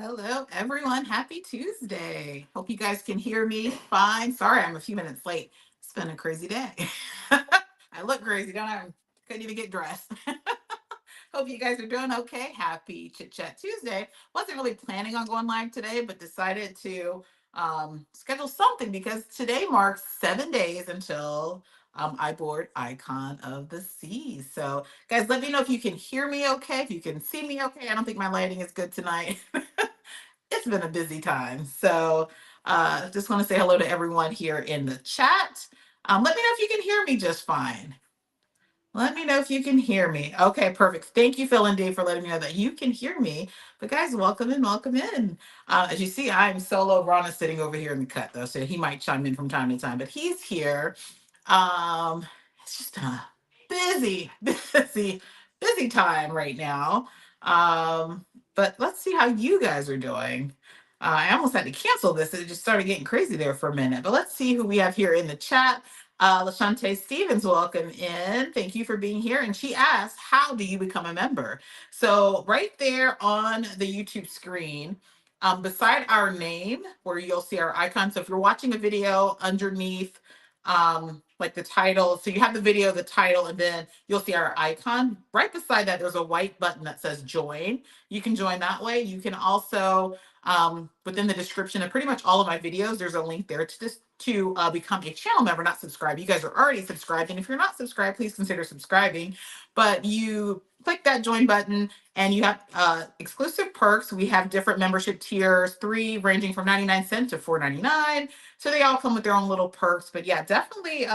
Hello, everyone. Happy Tuesday. Hope you guys can hear me fine. Sorry, I'm a few minutes late. It's been a crazy day. I look crazy, don't I? Couldn't even get dressed. Hope you guys are doing okay. Happy Chit Chat Tuesday. Wasn't really planning on going live today, but decided to schedule something because today marks 7 days until I board Icon of the Seas. So, guys, let me know if you can hear me okay, if you can see me okay. I don't think my lighting is good tonight. It's been a busy time. So, just want to say hello to everyone here in the chat. Let me know if you can hear me just fine. Let me know if you can hear me. Okay, perfect. Thank you, Phil and Dave, for letting me know that you can hear me. But guys, welcome in, welcome in. As you see, I'm solo. Ron is sitting over here in the cut, though, so he might chime in from time to time. But he's here. Um, it's just a busy, busy time right now. But let's see how you guys are doing. I almost had to cancel this. It just started getting crazy there for a minute. But let's see who we have here in the chat. Lashante Stevens, welcome in. Thank you for being here. And she asked, how do you become a member? So right there on the YouTube screen, beside our name, where you'll see our icon. So if you're watching a video underneath, like the title, so you have the video, the title, and then you'll see our icon. Right beside that, there's a white button that says join. You can join that way. You can also within the description of pretty much all of my videos, there's a link there to become a channel member, not subscribe. You guys are already subscribed, and if you're not subscribed, please consider subscribing. But you click that join button, and you have exclusive perks. We have different membership tiers, three ranging from 99 cents to $4.99. So they all come with their own little perks. But yeah, definitely,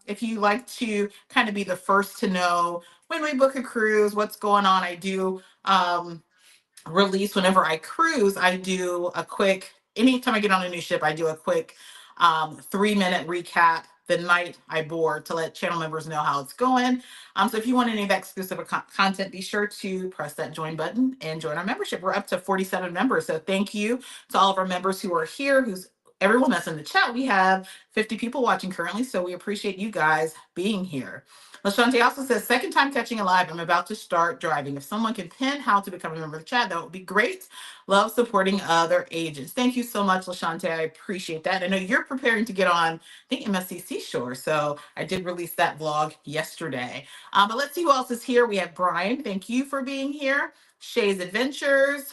if you like to kind of be the first to know when we book a cruise, what's going on, I do. Release whenever I cruise, I do a quick, anytime I get on a new ship, I do a quick 3-minute recap the night I board to let channel members know how it's going. So if you want any of that exclusive content, be sure to press that join button and join our membership. We're up to 47 members. So thank you to all of our members who are here, who's everyone that's in the chat. We have 50 people watching currently, so we appreciate you guys being here. LaShante also says, second time catching a live. I'm about to start driving. If someone can pin how to become a member of the chat, that would be great. Love supporting other agents. Thank you so much, LaShante. I appreciate that. I know you're preparing to get on, I think, MSCC Shore. So I did release that vlog yesterday. But let's see who else is here. We have Brian. Thank you for being here. Shay's Adventures.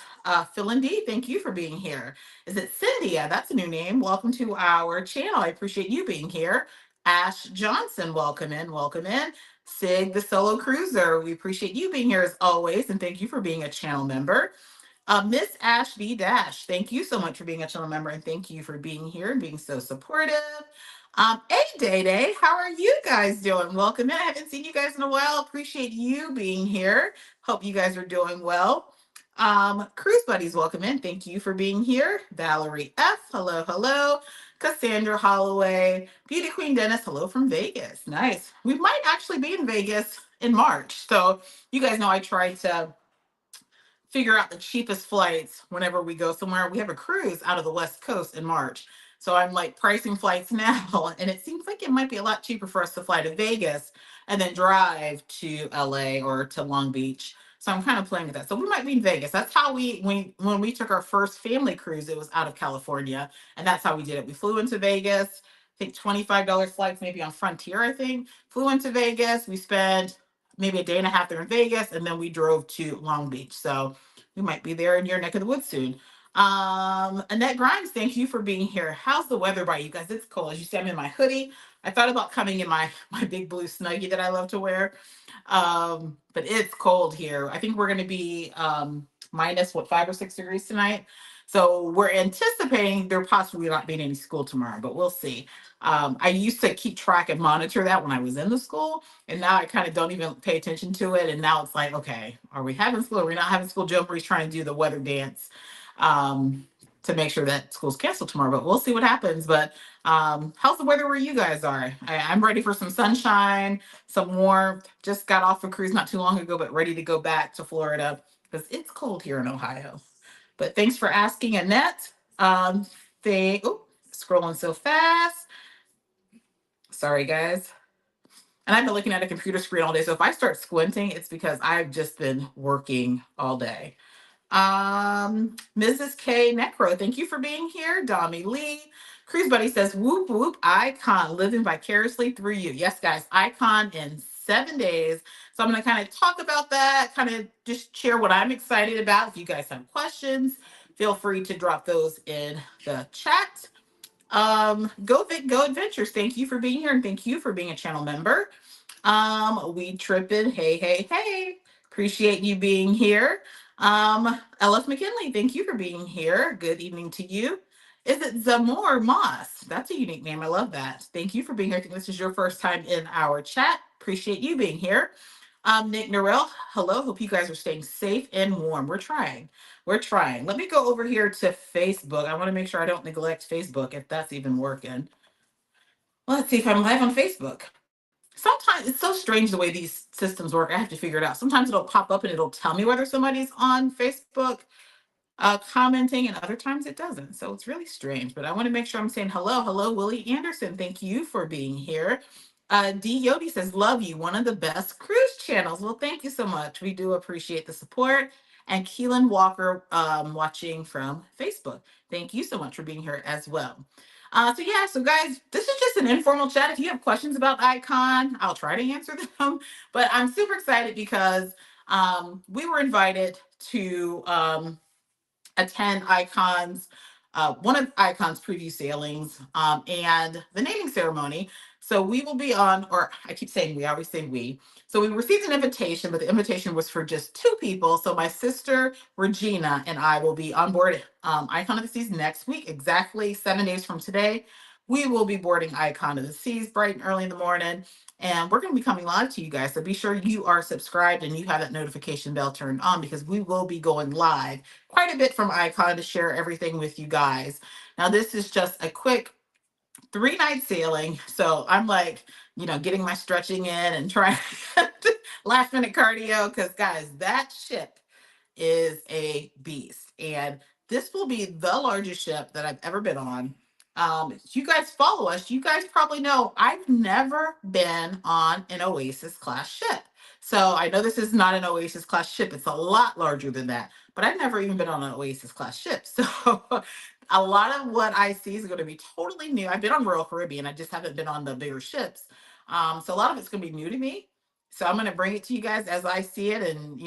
Phil and D, thank you for being here. Is it Cindy? Yeah, that's a new name. Welcome to our channel. I appreciate you being here. Ash Johnson, welcome in, welcome in. Sig, the solo cruiser, we appreciate you being here as always, and thank you for being a channel member. Miss Ash V Dash, thank you so much for being a channel member, and thank you for being here and being so supportive. Hey Day Day, how are you guys doing? Welcome in. I haven't seen you guys in a while. Appreciate you being here. Hope you guys are doing well. Cruise Buddies, welcome in. Thank you for being here. Valerie F, hello, hello. Cassandra Holloway, Beauty Queen Dennis, hello from Vegas. Nice. We might actually be in Vegas in March. So you guys know I try to figure out the cheapest flights whenever we go somewhere. We have a cruise out of the West Coast in March. So I'm like pricing flights now, and it seems like it might be a lot cheaper for us to fly to Vegas and then drive to LA or to Long Beach. So I'm kind of playing with that. So we might be in Vegas. That's how when we took our first family cruise, it was out of California, and that's how we did it. We flew into Vegas. I think $25 flights, maybe on Frontier, I think. Flew into Vegas. We spent maybe a day and a half there in Vegas, and then we drove to Long Beach. So we might be there in your neck of the woods soon. Annette Grimes, thank you for being here. How's the weather by you guys? It's cold. As you see, I'm in my hoodie. I thought about coming in my big blue snuggie that I love to wear. But it's cold here. I think we're going to be minus 5 or 6 degrees tonight. So we're anticipating there possibly not being any school tomorrow, but we'll see. I used to keep track and monitor that when I was in the school, and now I kind of don't even pay attention to it. And now it's like, okay, are we having school? Are we not having school? Joe Marie's trying to do the weather dance to make sure that school's canceled tomorrow, but we'll see what happens. But how's the weather where you guys are? I'm ready for some sunshine, some warmth. Just got off a cruise not too long ago, but ready to go back to Florida because it's cold here in Ohio. But thanks for asking, Annette. Scrolling so fast. Sorry, guys. And I've been looking at a computer screen all day. So if I start squinting, it's because I've just been working all day. Mrs. K Necro, thank you for being here. Dami Lee. Cruise Buddy says, whoop, whoop, Icon, living vicariously through you. Yes, guys, Icon in 7 days. So I'm going to kind of talk about that, kind of just share what I'm excited about. If you guys have questions, feel free to drop those in the chat. Go Vic, Go Adventures. Thank you for being here and thank you for being a channel member. We tripping. Hey, hey, hey. Appreciate you being here. LF McKinley, thank you for being here. Good evening to you. Is it Zamor Moss? That's a unique name. I love that. Thank you for being here. I think this is your first time in our chat. Appreciate you being here. Nick Norell, hello. Hope you guys are staying safe and warm. We're trying. We're trying. Let me go over here to Facebook. I want to make sure I don't neglect Facebook if that's even working. Let's see if I'm live on Facebook. Sometimes it's so strange the way these systems work. I have to figure it out. Sometimes it'll pop up and it'll tell me whether somebody's on Facebook commenting, and other times it doesn't. So it's really strange. But I want to make sure I'm saying hello. Hello, Willie Anderson. Thank you for being here. D. Yodi says, love you. One of the best cruise channels. Well, thank you so much. We do appreciate the support. And Keelan Walker watching from Facebook. Thank you so much for being here as well. So guys, this is just an informal chat. If you have questions about Icon, I'll try to answer them. But I'm super excited because we were invited to attend Icon's one of Icon's preview sailings and the naming ceremony. So we will be on, or I keep saying we, I always say we. So we received an invitation, but the invitation was for just 2 people. So my sister Regina and I will be on board Icon of the Seas next week, exactly 7 days from today. We will be boarding Icon of the Seas bright and early in the morning. And we're going to be coming live to you guys. So be sure you are subscribed and you have that notification bell turned on because we will be going live quite a bit from Icon to share everything with you guys. Now, this is just a quick 3-night sailing. So I'm like, getting my stretching in and trying last minute cardio because, guys, that ship is a beast. And this will be the largest ship that I've ever been on. You guys follow us. You guys probably know I've never been on an Oasis class ship. So I know this is not an Oasis class ship. It's a lot larger than that. But I've never even been on an Oasis class ship. So a lot of what I see is going to be totally new. I've been on Royal Caribbean. I just haven't been on the bigger ships. So a lot of it's going to be new to me. So I'm going to bring it to you guys as I see it. And,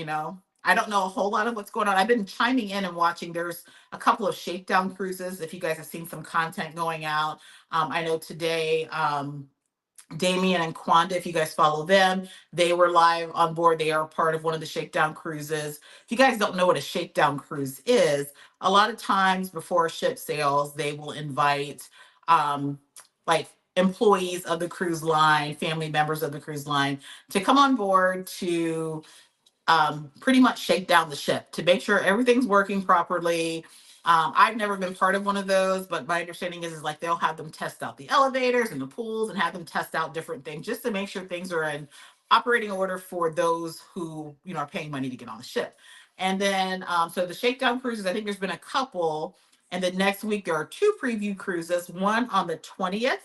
I don't know a whole lot of what's going on. I've been chiming in and watching. There's a couple of Shakedown cruises. If you guys have seen some content going out, I know today, Damien and Quanda, if you guys follow them, they were live on board. They are part of one of the Shakedown cruises. If you guys don't know what a Shakedown cruise is, a lot of times before a ship sails, they will invite like employees of the cruise line, family members of the cruise line to come on board to pretty much shake down the ship to make sure everything's working properly. I've never been part of one of those, but my understanding is like they'll have them test out the elevators and the pools and have them test out different things just to make sure things are in operating order for those who are paying money to get on the ship. And then so the Shakedown cruises, I think there's been a couple, and then next week there are 2 preview cruises, one on the 20th.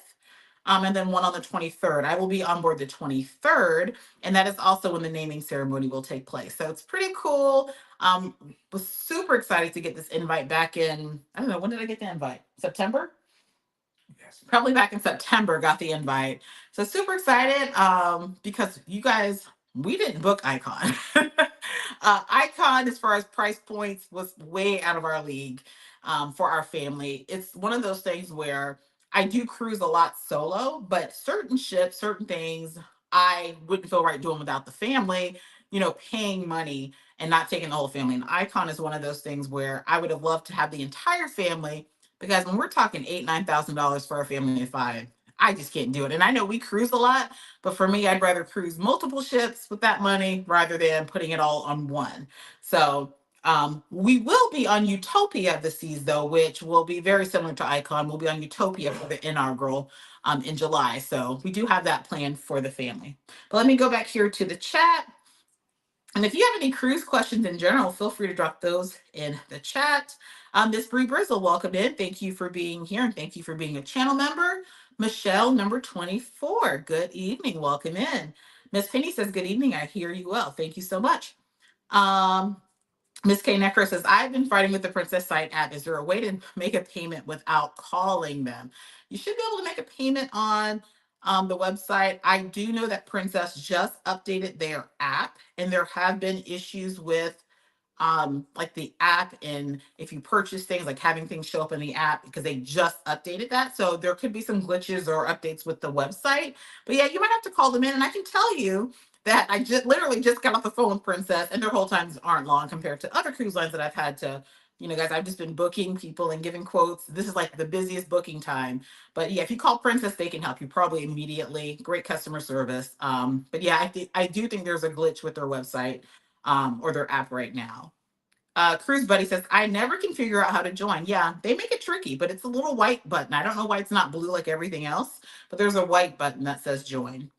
And then one on the 23rd. I will be on board the 23rd, and that is also when the naming ceremony will take place. So it's pretty cool. Was super excited to get this invite back in. I don't know, when did I get the invite? September? Yes. Probably back in September, got the invite. So super excited because you guys, we didn't book Icon. Icon, as far as price points, was way out of our league for our family. It's one of those things where I do cruise a lot solo, but certain ships, certain things, I wouldn't feel right doing without the family, paying money and not taking the whole family. And Icon is one of those things where I would have loved to have the entire family, because when we're talking $8,000-9,000 for a family of 5, I just can't do it. And I know we cruise a lot, but for me, I'd rather cruise multiple ships with that money rather than putting it all on one. So we will be on Utopia of the Seas, though, which will be very similar to Icon. We'll be on Utopia for the inaugural in July. So we do have that planned for the family. But let me go back here to the chat. And if you have any cruise questions in general, feel free to drop those in the chat. Miss Bree Brizzle, welcome in. Thank you for being here, and thank you for being a channel member. Michelle, number 24, good evening. Welcome in. Miss Penny says, good evening. I hear you well. Thank you so much. Miss K Necro says, I've been fighting with the Princess Site app. Is there a way to make a payment without calling them? You should be able to make a payment on the website. I do know that Princess just updated their app, and there have been issues with like the app, and if you purchase things, like having things show up in the app, because they just updated that, so there could be some glitches or updates with the website. But yeah, you might have to call them in, and I can tell you that I just literally just got off the phone with Princess, and their hold times aren't long compared to other cruise lines that I've had to, guys, I've just been booking people and giving quotes. This is like the busiest booking time. But yeah, if you call Princess, they can help you probably immediately. Great customer service. But yeah, I do think there's a glitch with their website or their app right now. Cruise Buddy says, I never can figure out how to join. Yeah, they make it tricky, but it's a little white button. I don't know why it's not blue like everything else, but there's a white button that says join.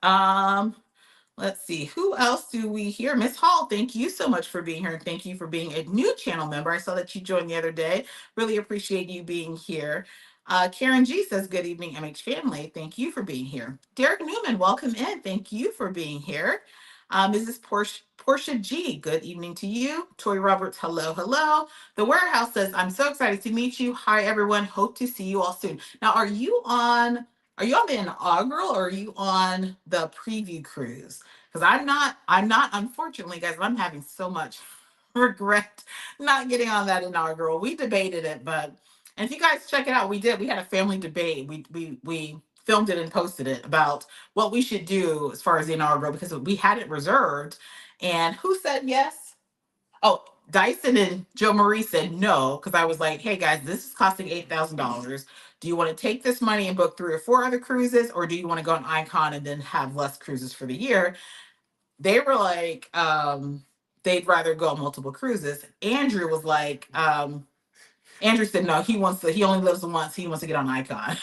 Um, Let's see, who else do we hear? Miss Hall, thank you so much for being here. And thank you for being a new channel member. I saw that you joined the other day. Really appreciate you being here. Karen G says, good evening, MH family. Thank you for being here. Derek Newman, welcome in. Thank you for being here. Mrs. Portia G, good evening to you. Tori Roberts, hello, hello. The Warehouse says, I'm so excited to meet you. Hi, everyone. Hope to see you all soon. Now, are you on the inaugural or are you on the preview cruise? Because I'm not, unfortunately, guys, I'm having so much regret not getting on that inaugural. We debated it, but and if you guys check it out, we had a family debate. We filmed it and posted it about what we should do as far as the inaugural because we had it reserved. And who said yes? Oh, Dyson and Joe Marie said no, because I was like, hey guys, this is costing $8,000. Do you want to take this money and book 3 or 4 other cruises, or do you want to go on Icon and then have less cruises for the year? They were like, they'd rather go on multiple cruises. Andrew was like, Andrew said no, he only lives once, he wants to get on Icon.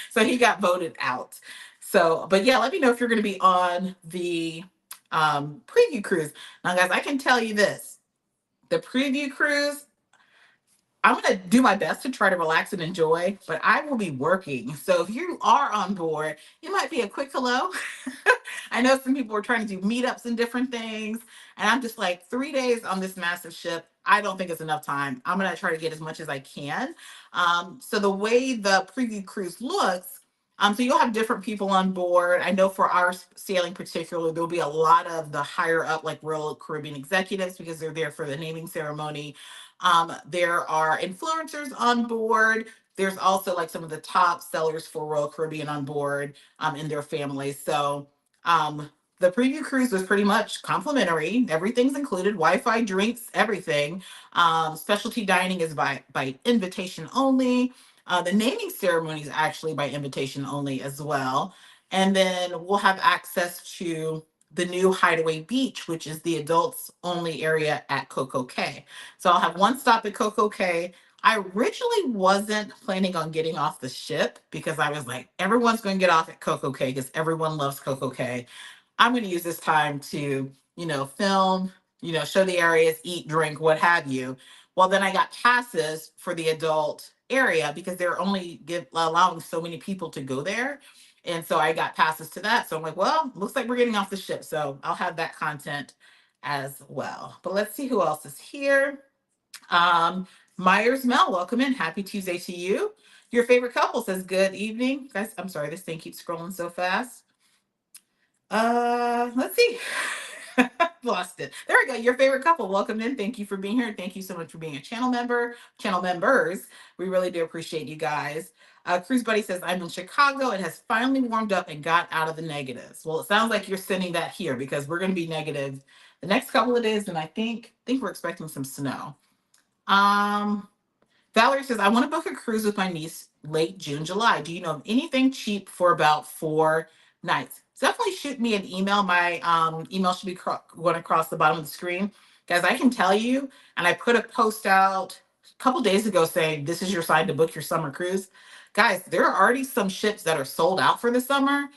So he got voted out. So, but yeah, let me know if you're going to be on the preview cruise. Now, guys, I can tell you this. The preview cruise, I'm going to do my best to try to relax and enjoy, but I will be working. So if you are on board, it might be a quick hello. I know some people are trying to do meetups and different things. And I'm just like, 3 days on this massive ship, I don't think it's enough time. I'm going to try to get as much as I can. So the way the preview cruise looks, so you'll have different people on board. I know for our sailing particularly, there'll be a lot of the higher up, like Royal Caribbean executives, because they're there for the naming ceremony. There are influencers on board. There's also like some of the top sellers for Royal Caribbean on board in their families. So the preview cruise was pretty much complimentary. Everything's included, Wi-Fi, drinks, everything. Specialty dining is by invitation only. The naming ceremony is actually by invitation only as well. And then we'll have access to the new Hideaway Beach, which is the adults only area at Coco Cay. So I'll have one stop at Coco Cay. I originally wasn't planning on getting off the ship because I was like, everyone's going to get off at Coco Cay because everyone loves Coco Cay. I'm going to use this time to, film, show the areas, eat, drink, what have you. Well, then I got passes for the adult area because they're only allowing so many people to go there. And so I got passes to that. So I'm like, well, looks like we're getting off the ship. So I'll have that content as well. But let's see who else is here. Um, Myers Mel, welcome in. Happy Tuesday to you. Your favorite couple says, good evening. Guys, I'm sorry, this thing keeps scrolling so fast. Let's see. Lost it. There we go. Your favorite couple. Welcome in. Thank you for being here. Thank you so much for being a channel member, channel members. We really do appreciate you guys. Cruise Buddy says, I'm in Chicago. It has finally warmed up and got out of the negatives. Well, it sounds like you're sending that here because we're going to be negative the next couple of days. And I think we're expecting some snow. Valerie says, I want to book a cruise with my niece late June, July. Do you know of anything cheap for about 4 nights? Definitely shoot me an email. My email should be going across the bottom of the screen. Guys, I can tell you, and I put a post out a couple days ago saying, this is your sign to book your summer cruise. Guys, there are already some ships that are sold out for the summer,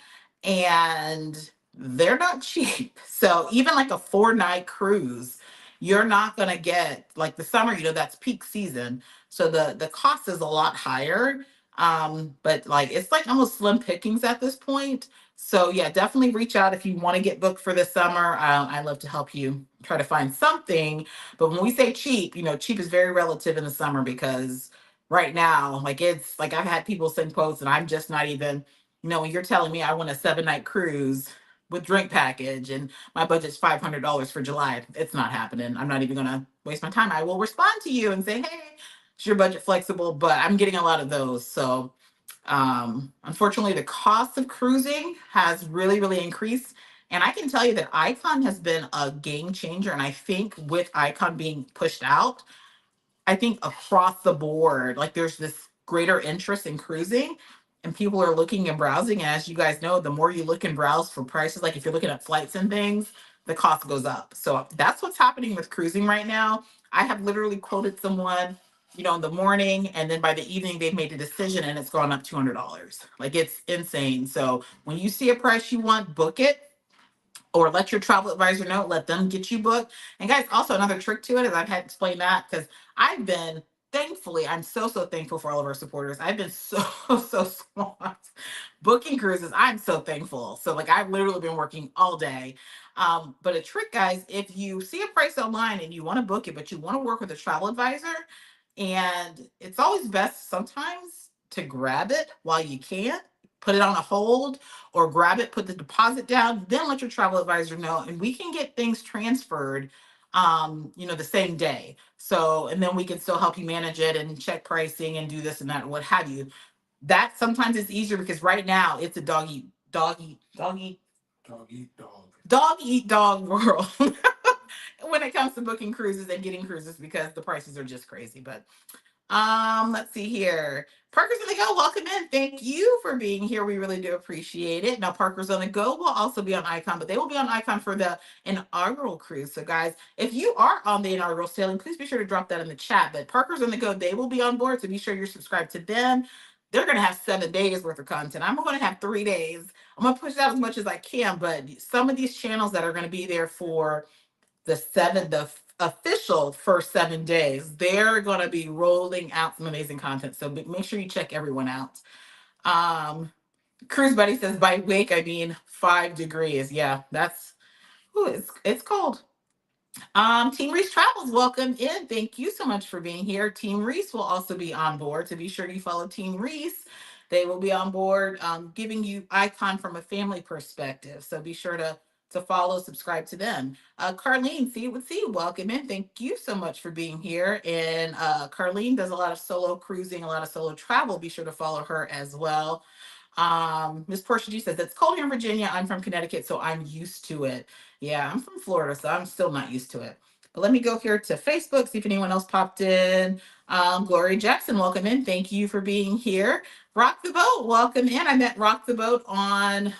and they're not cheap. So even like a 4-night cruise, you're not going to get, like the summer, that's peak season. So the cost is a lot higher. But like it's like almost slim pickings at this point. So yeah, definitely reach out if you want to get booked for this summer. I love to help you try to find something. But when we say cheap, cheap is very relative in the summer because right now, like it's like I've had people send quotes and I'm just not even, when you're telling me I want a 7 night cruise with drink package and my budget's $500 for July, it's not happening. I'm not even gonna waste my time. I will respond to you and say, hey, is your budget flexible? But I'm getting a lot of those. So unfortunately, the cost of cruising has really, really increased. And I can tell you that Icon has been a game changer. And I think with Icon being pushed out, I think across the board, like there's this greater interest in cruising and people are looking and browsing. And as you guys know, the more you look and browse for prices, like if you're looking at flights and things, the cost goes up. So that's what's happening with cruising right now. I have literally quoted someone, in the morning, and then by the evening, they've made a decision and it's gone up $200. Like it's insane. So when you see a price you want, book it or let your travel advisor know, let them get you booked. And guys, also another trick to it is I've had to explain that because I've been thankfully, I'm so, so thankful for all of our supporters. I've been so, so swamped booking cruises. I'm so thankful. So like I've literally been working all day. But a trick, guys, if you see a price online and you want to book it, but you want to work with a travel advisor, and it's always best sometimes to grab it while you can, put it on a hold or grab it, put the deposit down, then let your travel advisor know. And we can get things transferred, the same day. So, and then we can still help you manage it and check pricing and do this and that, what have you. That sometimes is easier because right now it's a dog eat dog world when it comes to booking cruises and getting cruises because the prices are just crazy. But let's see here. Parker's on the go. Welcome in. Thank you for being here. We really do appreciate it. Now, Parker's on the go will also be on Icon, but they will be on Icon for the inaugural cruise. So, guys, if you are on the inaugural sailing, please be sure to drop that in the chat. But Parker's on the go. They will be on board, so be sure you're subscribed to them. They're going to have 7 days worth of content. I'm going to have 3 days. I'm going to push out as much as I can, but some of these channels that are going to be there for the official first 7 days, they're going to be rolling out some amazing content. So make sure you check everyone out. Cruise Buddy says by wake, I mean 5 degrees. Yeah, it's cold. Team Reese Travels, welcome in. Thank you so much for being here. Team Reese will also be on board. So be sure you follow Team Reese. They will be on board, giving you Icon from a family perspective. So be sure to follow, subscribe to them. Carlene, see it with C, welcome in. Thank you so much for being here. And Carlene does a lot of solo cruising, a lot of solo travel. Be sure to follow her as well. Miss Portia G says it's cold here in Virginia. I'm from Connecticut, so I'm used to it. Yeah, I'm from Florida, so I'm still not used to it. But let me go here to Facebook, see if anyone else popped in. Gloria Jackson, welcome in. Thank you for being here. Rock the Boat, welcome in. I met Rock the Boat on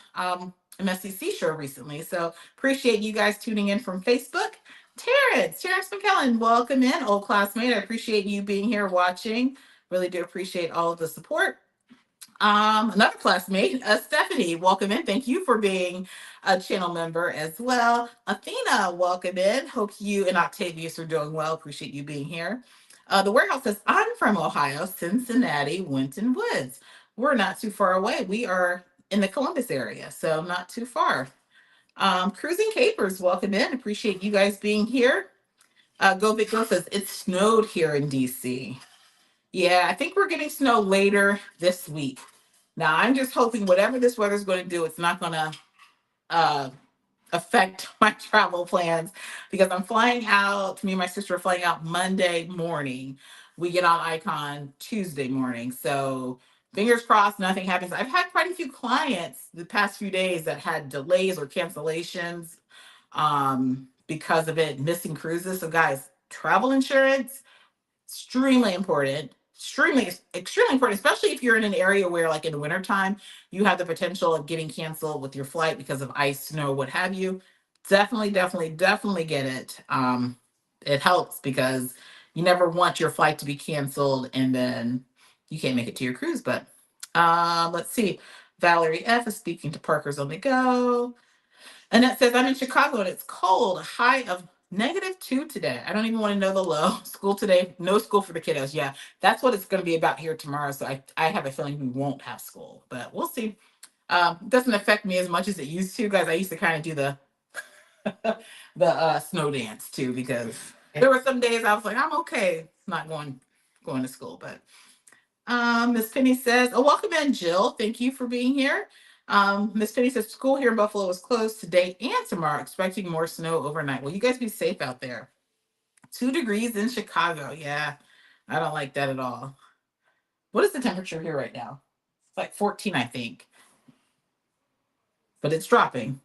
MSCC show recently, so appreciate you guys tuning in from Facebook. Terrence McKellen, welcome in, old classmate. I appreciate you being here watching. Really do appreciate all of the support. Another classmate, Stephanie, welcome in. Thank you for being a channel member as well. Athena, welcome in. Hope you and Octavius are doing well. Appreciate you being here. The warehouse says, I'm from Ohio, Cincinnati, Winton Woods. We're not too far away. We are in the Columbus area, so not too far. Cruising Capers, welcome in. Appreciate you guys being here. Go Big Go says, it snowed here in DC. Yeah, I think we're getting snow later this week. Now, I'm just hoping whatever this weather's going to do, it's not going to uh, affect my travel plans because I'm flying out. Me and my sister are flying out Monday morning. We get on Icon Tuesday morning. So fingers crossed, nothing happens. I've had quite a few clients the past few days that had delays or cancellations because of it, missing cruises. So guys, travel insurance, extremely important, extremely important, especially if you're in an area where like in the wintertime you have the potential of getting canceled with your flight because of ice, snow, what have you. Definitely get it. It helps because you never want your flight to be canceled and then you can't make it to your cruise. But let's see, Valerie F is speaking to Parker's on the go. Annette says, I'm in Chicago and it's cold, a high of -2 today. I don't even want to know the low. School today, no school for the kiddos. Yeah, that's what it's going to be about here tomorrow. So I have a feeling we won't have school, but we'll see. Doesn't affect me as much as it used to, guys. I used to kind of do the the snow dance too, because there were some days I was like, I'm okay not going to school. But Miss Penny says, "Oh, welcome in, Jill. Thank you for being here." Miss Penny says, "School here in Buffalo is closed today and tomorrow. Expecting more snow overnight. Well, you guys be safe out there. 2 degrees in Chicago. Yeah, I don't like that at all. What is the temperature here right now? It's like 14, I think, but it's dropping."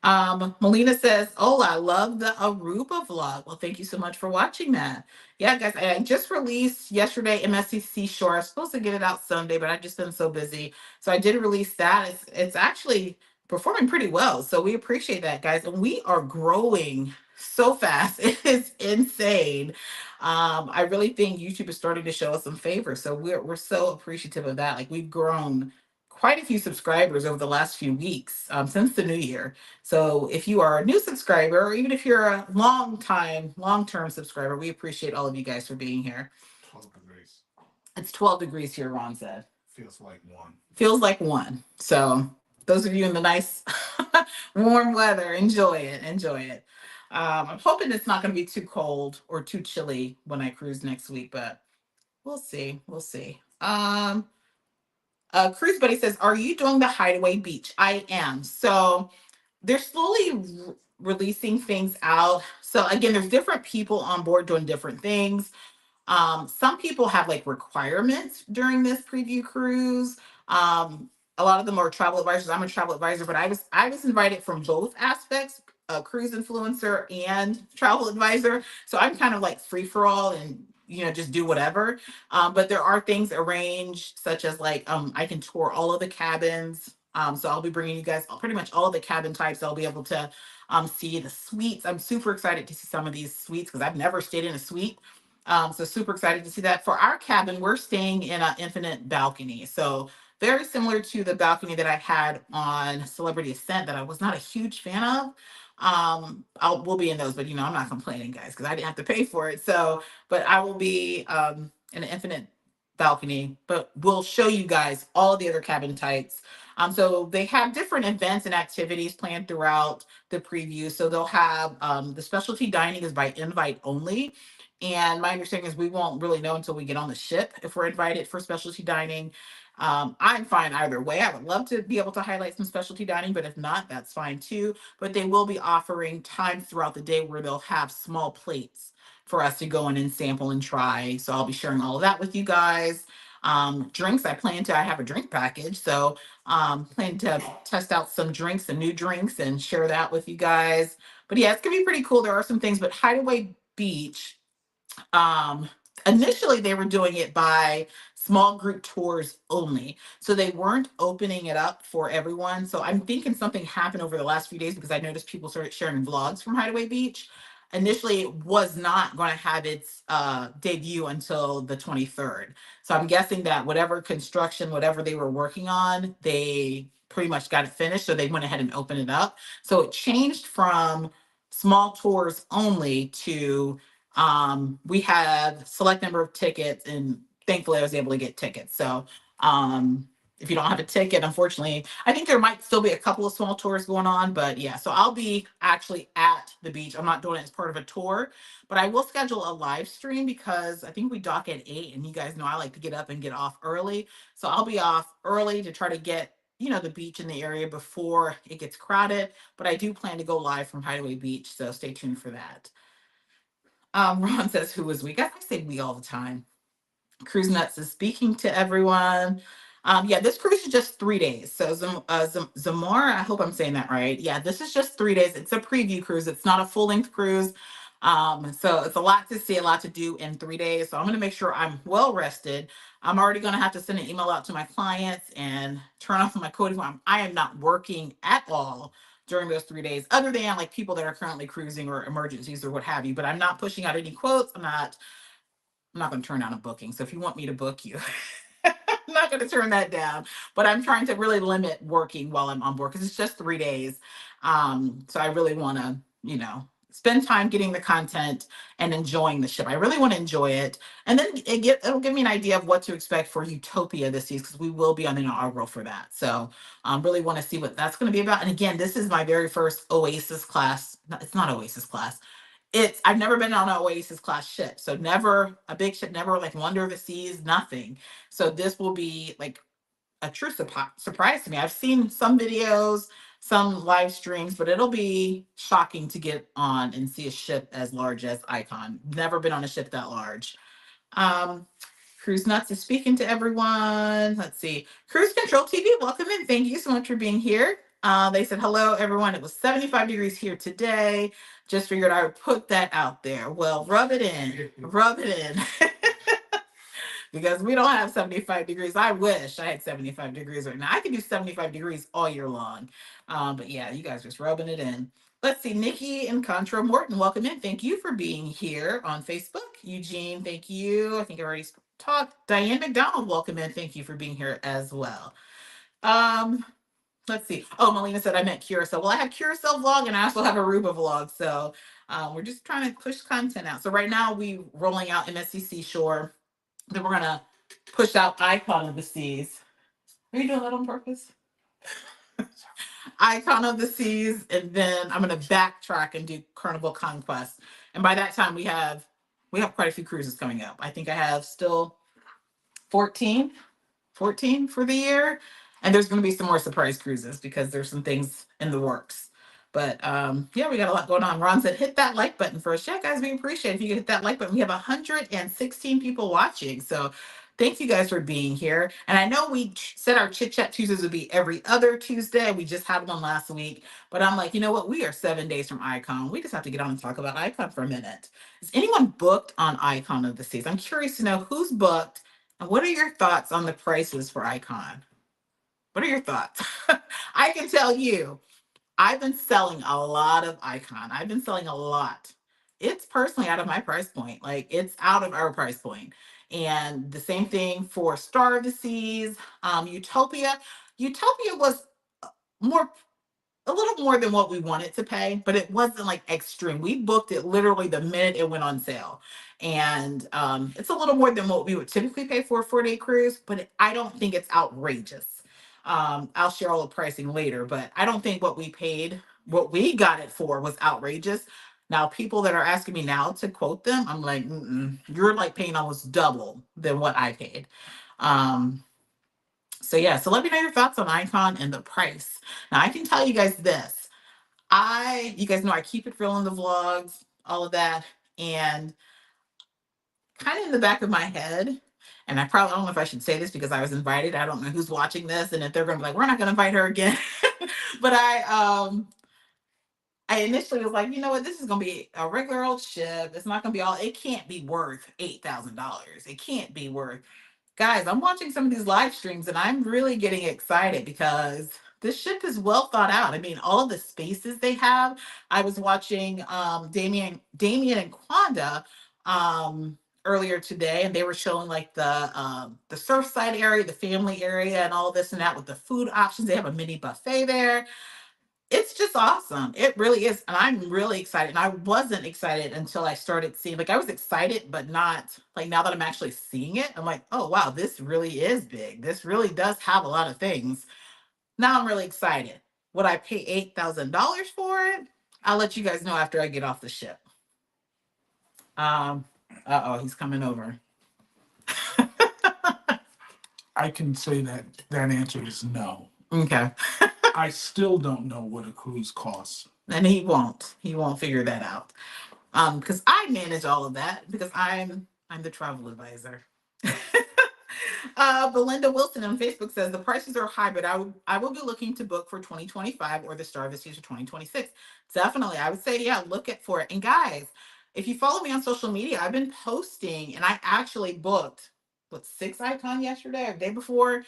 Melina says, "Oh, I love the Aruba vlog." Well, thank you so much for watching that. Yeah, guys, I just released yesterday MSCC Shore. I was supposed to get it out Sunday, but I've just been so busy. So I did release that. It's actually performing pretty well. So we appreciate that, guys. And we are growing so fast. It is insane. I really think YouTube is starting to show us some favor. So we're so appreciative of that. Like we've grown quite a few subscribers over the last few weeks since the new year. So if you are a new subscriber, or even if you're a long-term subscriber, we appreciate all of you guys for being here. 12 degrees. It's 12 degrees here, Ron said. Feels like one. Feels like one. So those of you in the nice warm weather, enjoy it. Enjoy it. I'm hoping it's not going to be too cold or too chilly when I cruise next week, but we'll see. We'll see. Cruise Buddy says, "Are you doing the Hideaway Beach?" I am. So they're slowly releasing things out. So again, there's different people on board doing different things. Some people have like requirements during this preview cruise. A lot of them are travel advisors. I'm a travel advisor, but I was invited from both aspects, a cruise influencer and travel advisor. So I'm kind of like free for all and just do whatever. But there are things arranged, such as like I can tour all of the cabins. So I'll be bringing you guys pretty much all of the cabin types. I'll be able to see the suites. I'm super excited to see some of these suites because I've never stayed in a suite. So super excited to see that. For our cabin, we're staying in an infinite balcony. So very similar to the balcony that I had on Celebrity Ascent that I was not a huge fan of. We'll be in those, but I'm not complaining, guys, because I didn't have to pay for it. So, but I will be in an infinite balcony, but we'll show you guys all of the other cabin types. So they have different events and activities planned throughout the preview. So they'll have the specialty dining is by invite only. And my understanding is we won't really know until we get on the ship if we're invited for specialty dining. I'm fine either way. I would love to be able to highlight some specialty dining, but if not, that's fine too. But they will be offering times throughout the day where they'll have small plates for us to go in and sample and try. So I'll be sharing all of that with you guys. Drinks, I have a drink package. So plan to test out some drinks, some new drinks, and share that with you guys. But yeah, it's gonna be pretty cool. There are some things, but Hideaway Beach, um, initially they were doing it by small group tours only. So they weren't opening it up for everyone. So I'm thinking something happened over the last few days because I noticed people started sharing vlogs from Hideaway Beach. Initially, it was not going to have its debut until the 23rd. So I'm guessing that whatever construction, whatever they were working on, they pretty much got it finished. So they went ahead and opened it up. So it changed from small tours only to we have select number of tickets, and thankfully I was able to get tickets. So if you don't have a ticket, unfortunately, I think there might still be a couple of small tours going on, but yeah, so I'll be actually at the beach. I'm not doing it as part of a tour, but I will schedule a live stream because I think we dock at 8, and you guys know I like to get up and get off early. So I'll be off early to try to get the beach in the area before it gets crowded, but I do plan to go live from Hideaway Beach, so stay tuned for that. Ron says, "Who was we?" Guys, I say we all the time. Cruise Nuts is speaking to everyone. Yeah, this cruise is just 3 days. So Zamora, I hope I'm saying that right. Yeah, this is just 3 days. It's a preview cruise. It's not a full-length cruise. So it's a lot to see, a lot to do in 3 days. So I'm going to make sure I'm well rested. I'm already going to have to send an email out to my clients and turn off my coding. I am not working at all during those 3 days, other than like people that are currently cruising or emergencies or what have you. But I'm not pushing out any quotes. I'm not going to turn down a booking. So if you want me to book you, I'm not going to turn that down. But I'm trying to really limit working while I'm on board because it's just 3 days. So I really want to, spend time getting the content and enjoying the ship. I really want to enjoy it. And then it'll give me an idea of what to expect for Utopia this season, because we will be on the inaugural for that. So really want to see what that's going to be about. And again, this is my very first Oasis class. No, it's not Oasis class. I've never been on an Oasis class ship. So never a big ship, never like Wonder of the Seas, nothing. So this will be like a true surprise to me. I've seen some videos, some live streams, but it'll be shocking to get on and see a ship as large as Icon. Never been on a ship that large. Um, Cruise Nuts is speaking to everyone. Let's see. Cruise Control TV, welcome in. Thank you so much for being here. They said, hello, everyone. It was 75 degrees here today. Just figured I would put that out there. Well, rub it in. Rub it in. Because we don't have 75 degrees. I wish I had 75 degrees right now. I can do 75 degrees all year long. But yeah, you guys just rubbing it in. Let's see, Nikki and Contra Morton, welcome in. Thank you for being here on Facebook. Eugene, thank you. I think I already talked. Diane McDonald, welcome in. Thank you for being here as well. Let's see. Oh, Melina said I meant Curacao. Well, I have Curacao vlog and I also have Aruba vlog. So we're just trying to push content out. So right now we rolling out MSC Seashore. Then we're gonna push out Icon of the Seas. Are you doing that on purpose? Icon of the Seas, and then I'm gonna backtrack and do Carnival Conquest. And by that time, we have quite a few cruises coming up. I think I have still 14 for the year. And there's going to be some more surprise cruises because there's some things in the works. But yeah, we got a lot going on. Ron said, hit that like button first. Yeah, guys, we appreciate it if you could hit that like button. We have 116 people watching. So thank you guys for being here. And I know we said our Chit Chat Tuesdays would be every other Tuesday. We just had one last week. But I'm like, you know what? We are 7 days from Icon. We just have to get on and talk about Icon for a minute. Is anyone booked on Icon of the Seas? I'm curious to know who's booked. And what are your thoughts on the prices for Icon? What are your thoughts? I can tell you, I've been selling a lot of Icon. I've been selling a lot. It's personally out of my price point. Like it's out of our price point. And the same thing for Star of the Seas, Utopia. Utopia was more a little more than what we wanted to pay, but it wasn't like extreme. We booked it literally the minute it went on sale. And it's a little more than what we would typically pay for a 4-day cruise, but I don't think it's outrageous. I'll share all the pricing later, but I don't think what what we got it for was outrageous. Now, people that are asking me now to quote them, I'm like, you're like paying almost double than what I paid. So yeah, so let me know your thoughts on Icon and the price. Now I can tell you guys this. You guys know I keep it real in the vlogs, all of that. And kind of in the back of my head, and I don't know if I should say this because I was invited. I don't know who's watching this and if they're gonna be like, we're not gonna invite her again. But I initially was like, you know what, this is gonna be a regular old ship. It's not gonna be it can't be worth $8,000. It can't be worth. Guys, I'm watching some of these live streams and I'm really getting excited because this ship is well thought out. I mean, all of the spaces they have. I was watching Damien and Quanda earlier today, and they were showing like the surfside area, the family area, and all this and that with the food options. They have a mini buffet there. It's just awesome. It really is. And I'm really excited. And I wasn't excited until I started seeing, like, I was excited, but not like now that I'm actually seeing it, I'm like, oh, wow, this really is big. This really does have a lot of things. Now I'm really excited. Would I pay $8,000 for it? I'll let you guys know after I get off the ship. He's coming over. I can say that answer is no. Okay. I still don't know what a cruise costs. And he won't figure that out. Because I manage all of that because I'm the travel advisor. Belinda Wilson on Facebook says the prices are high, but I will be looking to book for 2025 or the Star of the Seas for 2026. Definitely, I would say, yeah, look at for it. And guys, if you follow me on social media, I've been posting, and I actually booked 6 Icon yesterday or the day before.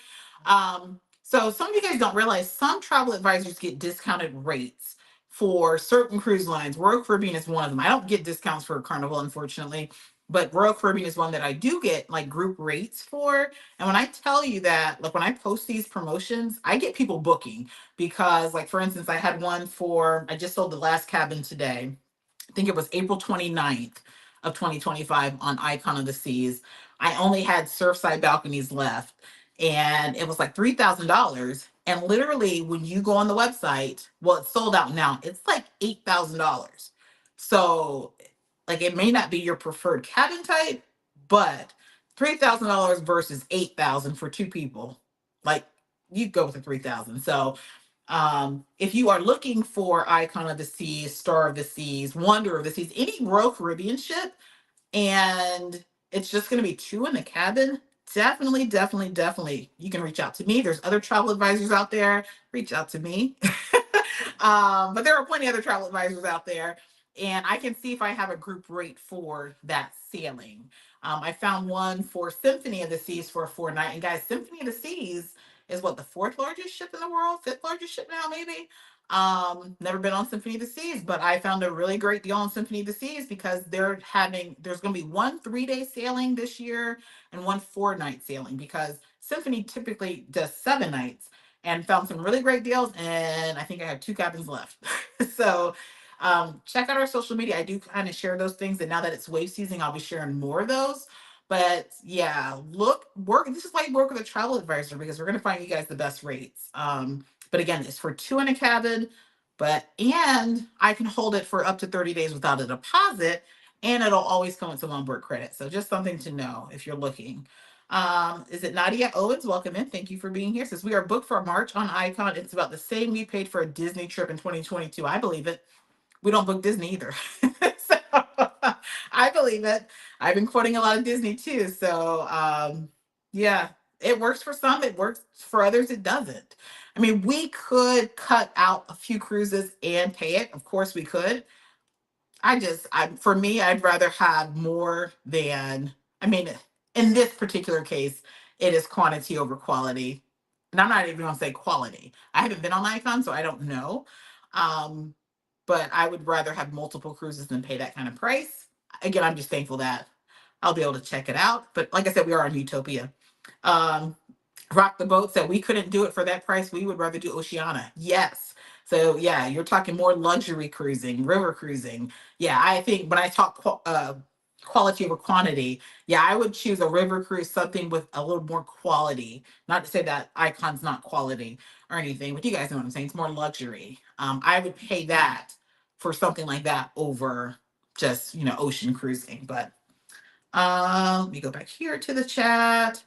So some of you guys don't realize some travel advisors get discounted rates for certain cruise lines. Royal Caribbean is one of them. I don't get discounts for Carnival, unfortunately, but Royal Caribbean is one that I do get like group rates for. And when I tell you that, like when I post these promotions, I get people booking because, like, for instance, I had one I just sold the last cabin today. I think it was April 29th of 2025 on Icon of the Seas. I only had Surfside balconies left, and it was like $3,000. And literally, when you go on the website, well, it's sold out now. It's like $8,000. So, like, it may not be your preferred cabin type, but $3,000 versus 8,000 for two people, like, you go with the 3,000. So, if you are looking for Icon of the Seas, Star of the Seas, Wonder of the Seas, any Royal Caribbean ship, and it's just going to be two in the cabin, definitely, definitely, definitely, you can reach out to me. There's other travel advisors out there. Reach out to me. But there are plenty of other travel advisors out there, and I can see if I have a group rate for that sailing. I found one for Symphony of the Seas for a 4 night. And guys, Symphony of the Seas is what, the fourth largest ship in the world, fifth largest ship now, maybe. Never been on Symphony of the Seas, but I found a really great deal on Symphony of the Seas because there's going to be one 3 day sailing this year and one 4 night sailing, because Symphony typically does 7 nights, and found some really great deals. And I think I have two cabins left. So check out our social media. I do kind of share those things. And now that it's wave season, I'll be sharing more of those. But yeah, work. This is why you work with a travel advisor, because we're going to find you guys the best rates. But again, it's for two in a cabin, and I can hold it for up to 30 days without a deposit, and it'll always come with some onboard credit. So just something to know if you're looking. Is it Nadia Owens? Welcome in. Thank you for being here. Says we are booked for March on Icon. It's about the same we paid for a Disney trip in 2022. I believe it. We don't book Disney either. So I believe it. I've been quoting a lot of Disney too. So yeah, it works for some, it works for others, it doesn't. I mean, we could cut out a few cruises and pay it. Of course we could. For me, I'd rather have more than, I mean, in this particular case, it is quantity over quality. And I'm not even going to say quality. I haven't been on Icon, so I don't know. Um, but I would rather have multiple cruises than pay that kind of price. Again, I'm just thankful that I'll be able to check it out. But like I said, we are on Utopia. Um, Rock the Boat said we couldn't do it for that price. We would rather do Oceana. Yes. So yeah, you're talking more luxury cruising, river cruising. Yeah, I think when I talk quality over quantity, yeah, I would choose a river cruise, something with a little more quality. Not to say that Icon's not quality or anything, but you guys know what I'm saying. It's more luxury. I would pay that for something like that over just ocean cruising. But let me go back here to the chat.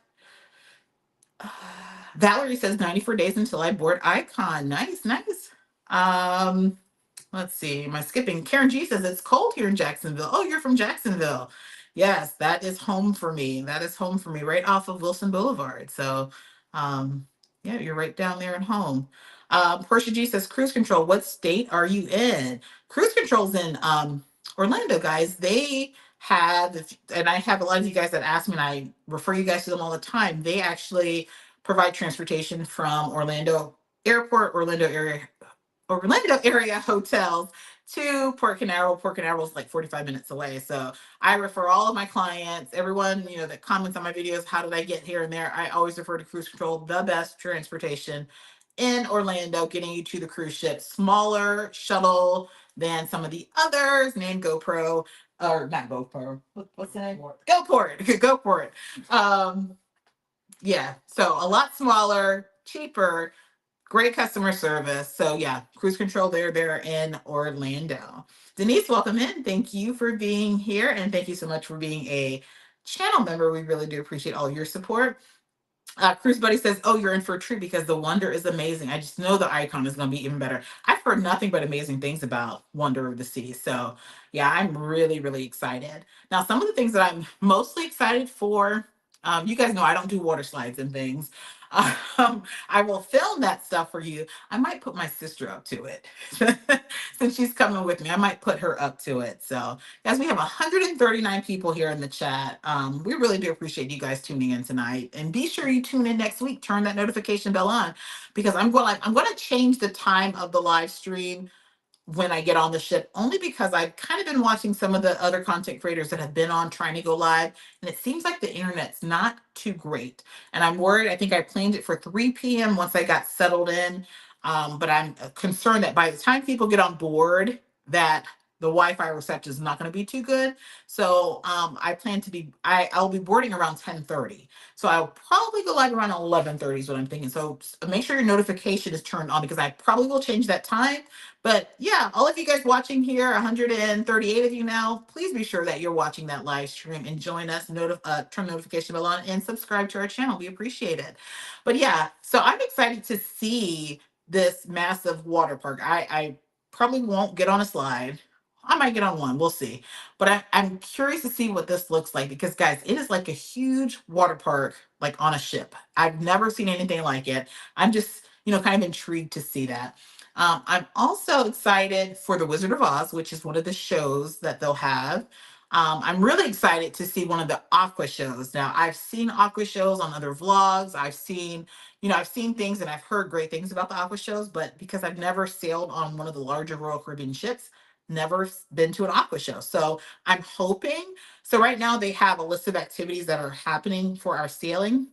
Valerie says 94 days until I board Icon. Nice, nice. Um, let's see. Am I skipping? Karen G says it's cold here in Jacksonville. Oh, you're from Jacksonville. Yes, that is home for me. That is home for me, right off of Wilson Boulevard. So, yeah, you're right down there at home. Portia G says cruise control. What state are you in? Cruise control's in Orlando, guys. They and I have a lot of you guys that ask me, and I refer you guys to them all the time. They actually provide transportation from Airport, Orlando area hotels to Port Canaveral. Port Canaveral is like 45 minutes away. So I refer all of my clients, everyone, that comments on my videos, how did I get here and there? I always refer to Cruise Control, the best transportation in Orlando, getting you to the cruise ship. Smaller shuttle than some of the others, named GoPro, or not GoPro. What's the name? Go for it. Go for it. Yeah. So a lot smaller, cheaper, great customer service. So yeah, cruise control, they're in Orlando. Denise, welcome in. Thank you for being here, and thank you so much for being a channel member. We really do appreciate all your support. Cruise Buddy says, "Oh, you're in for a treat because the Wonder is amazing. I just know the Icon is going to be even better." I've heard nothing but amazing things about Wonder of the Sea. So yeah, I'm really, really excited. Now, some of the things that I'm mostly excited for, you guys know I don't do water slides and things. I will film that stuff for you. I might put my sister up to it since she's coming with me. I might put her up to it. So, guys, we have 139 people here in the chat. We really do appreciate you guys tuning in tonight. And be sure you tune in next week. Turn that notification bell on, because I'm going to change the time of the live stream when I get on the ship, only because I've kind of been watching some of the other content creators that have been on trying to go live, and it seems like the internet's not too great. And I'm worried. I think I planned it for 3 p.m. once I got settled in. But I'm concerned that by the time people get on board, that the Wi-Fi reception is not going to be too good. So I plan to be I'll be boarding around 10:30. So I'll probably go live around 11:30 is what I'm thinking. So make sure your notification is turned on because I probably will change that time. But yeah, all of you guys watching here, 138 of you now, please be sure that you're watching that live stream and join us. Turn notification bell on and subscribe to our channel. We appreciate it. But yeah, so I'm excited to see this massive water park. I probably won't get on a slide. I might get on one. We'll see. But I'm curious to see what this looks like because, guys, it is like a huge water park, like on a ship. I've never seen anything like it. I'm just, kind of intrigued to see that. I'm also excited for The Wizard of Oz, which is one of the shows that they'll have. I'm really excited to see one of the aqua shows. Now, I've seen aqua shows on other vlogs. I've seen things and I've heard great things about the aqua shows, but because I've never sailed on one of the larger Royal Caribbean ships, never been to an aqua show. So I'm hoping. So right now they have a list of activities that are happening for our sailing.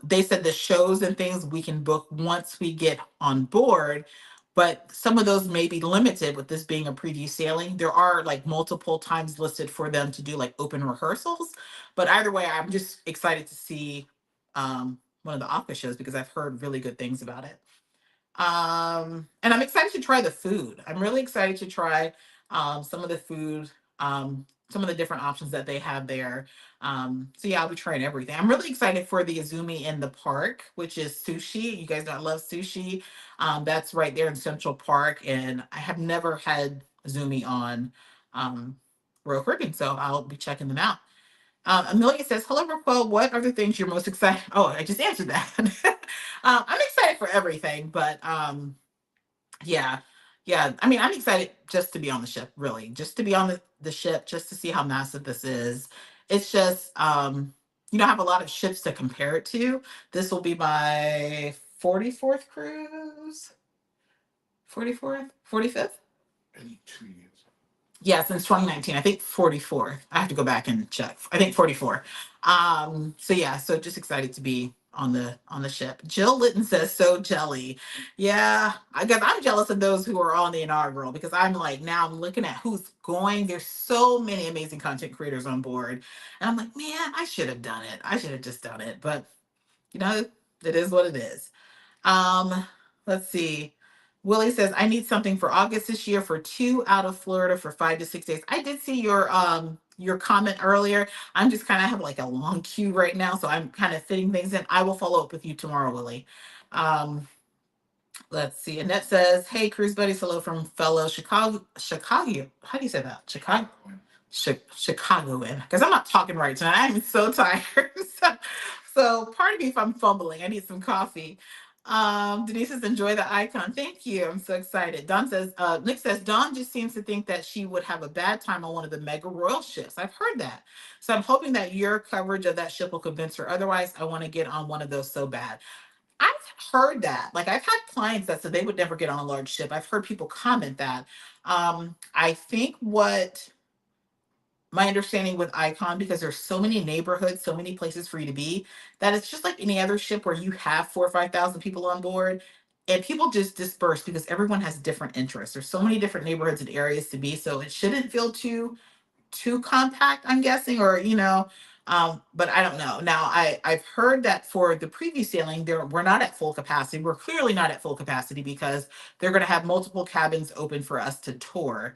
They said the shows and things we can book once we get on board, but some of those may be limited with this being a preview sailing. There are like multiple times listed for them to do like open rehearsals, but either way, I'm just excited to see one of the aqua shows because I've heard really good things about it. And I'm excited to try the food. I'm really excited to try some of the food, some of the different options that they have there. So yeah, I'll be trying everything. I'm really excited for the Izumi in the park, which is sushi. You guys know I love sushi. That's right there in Central Park, and I have never had Izumi on Royal Caribbean, so I'll be checking them out. Amelia says, "Hello, Raquel. What are the things you're most excited?" Oh, I just answered that. I'm excited for everything, but yeah, yeah. I mean, I'm excited just to be on the ship, really, just to be on the ship, just to see how massive this is. It's just, I have a lot of ships to compare it to. This will be my 44th cruise, 44th, 45th. Any 2 years. Yeah, since 2019. I think 44. I have to go back and check. I think 44. So yeah, so just excited to be on the ship. Jill Litton says so jelly. Yeah, I guess I'm jealous of those who are on the inaugural because I'm like now I'm looking at who's going. There's so many amazing content creators on board. And I'm like, man, I should have done it. I should have just done it. But you know, it is what it is. Um, let's see. Willie says, I need something for August this year for 2 out of Florida for 5 to 6 days. I did see your comment earlier. I'm just kind of have like a long queue right now, so I'm kind of fitting things in. I will follow up with you tomorrow, Willie. Um, let's see. Annette says, hey, cruise buddies, hello from fellow Chicago. How do you say that? Chicago. Chicagoan, because I'm not talking right tonight. I'm so tired. so pardon me if I'm fumbling. I need some coffee. Denise says, enjoy the icon. Thank you. I'm so excited. Nick says, Dawn just seems to think that she would have a bad time on one of the mega royal ships. I've heard that. So I'm hoping that your coverage of that ship will convince her. Otherwise, I want to get on one of those so bad. I've heard that. Like I've had clients that said they would never get on a large ship. I've heard people comment that. I think what my understanding with Icon, because there's so many neighborhoods, so many places for you to be, that it's just like any other ship where you have 4 or 5 thousand people on board, and people just disperse because everyone has different interests. There's so many different neighborhoods and areas to be, so it shouldn't feel too compact, I'm guessing, or but I don't know. Now I've heard that for the preview sailing, we're not at full capacity. We're clearly not at full capacity because they're going to have multiple cabins open for us to tour.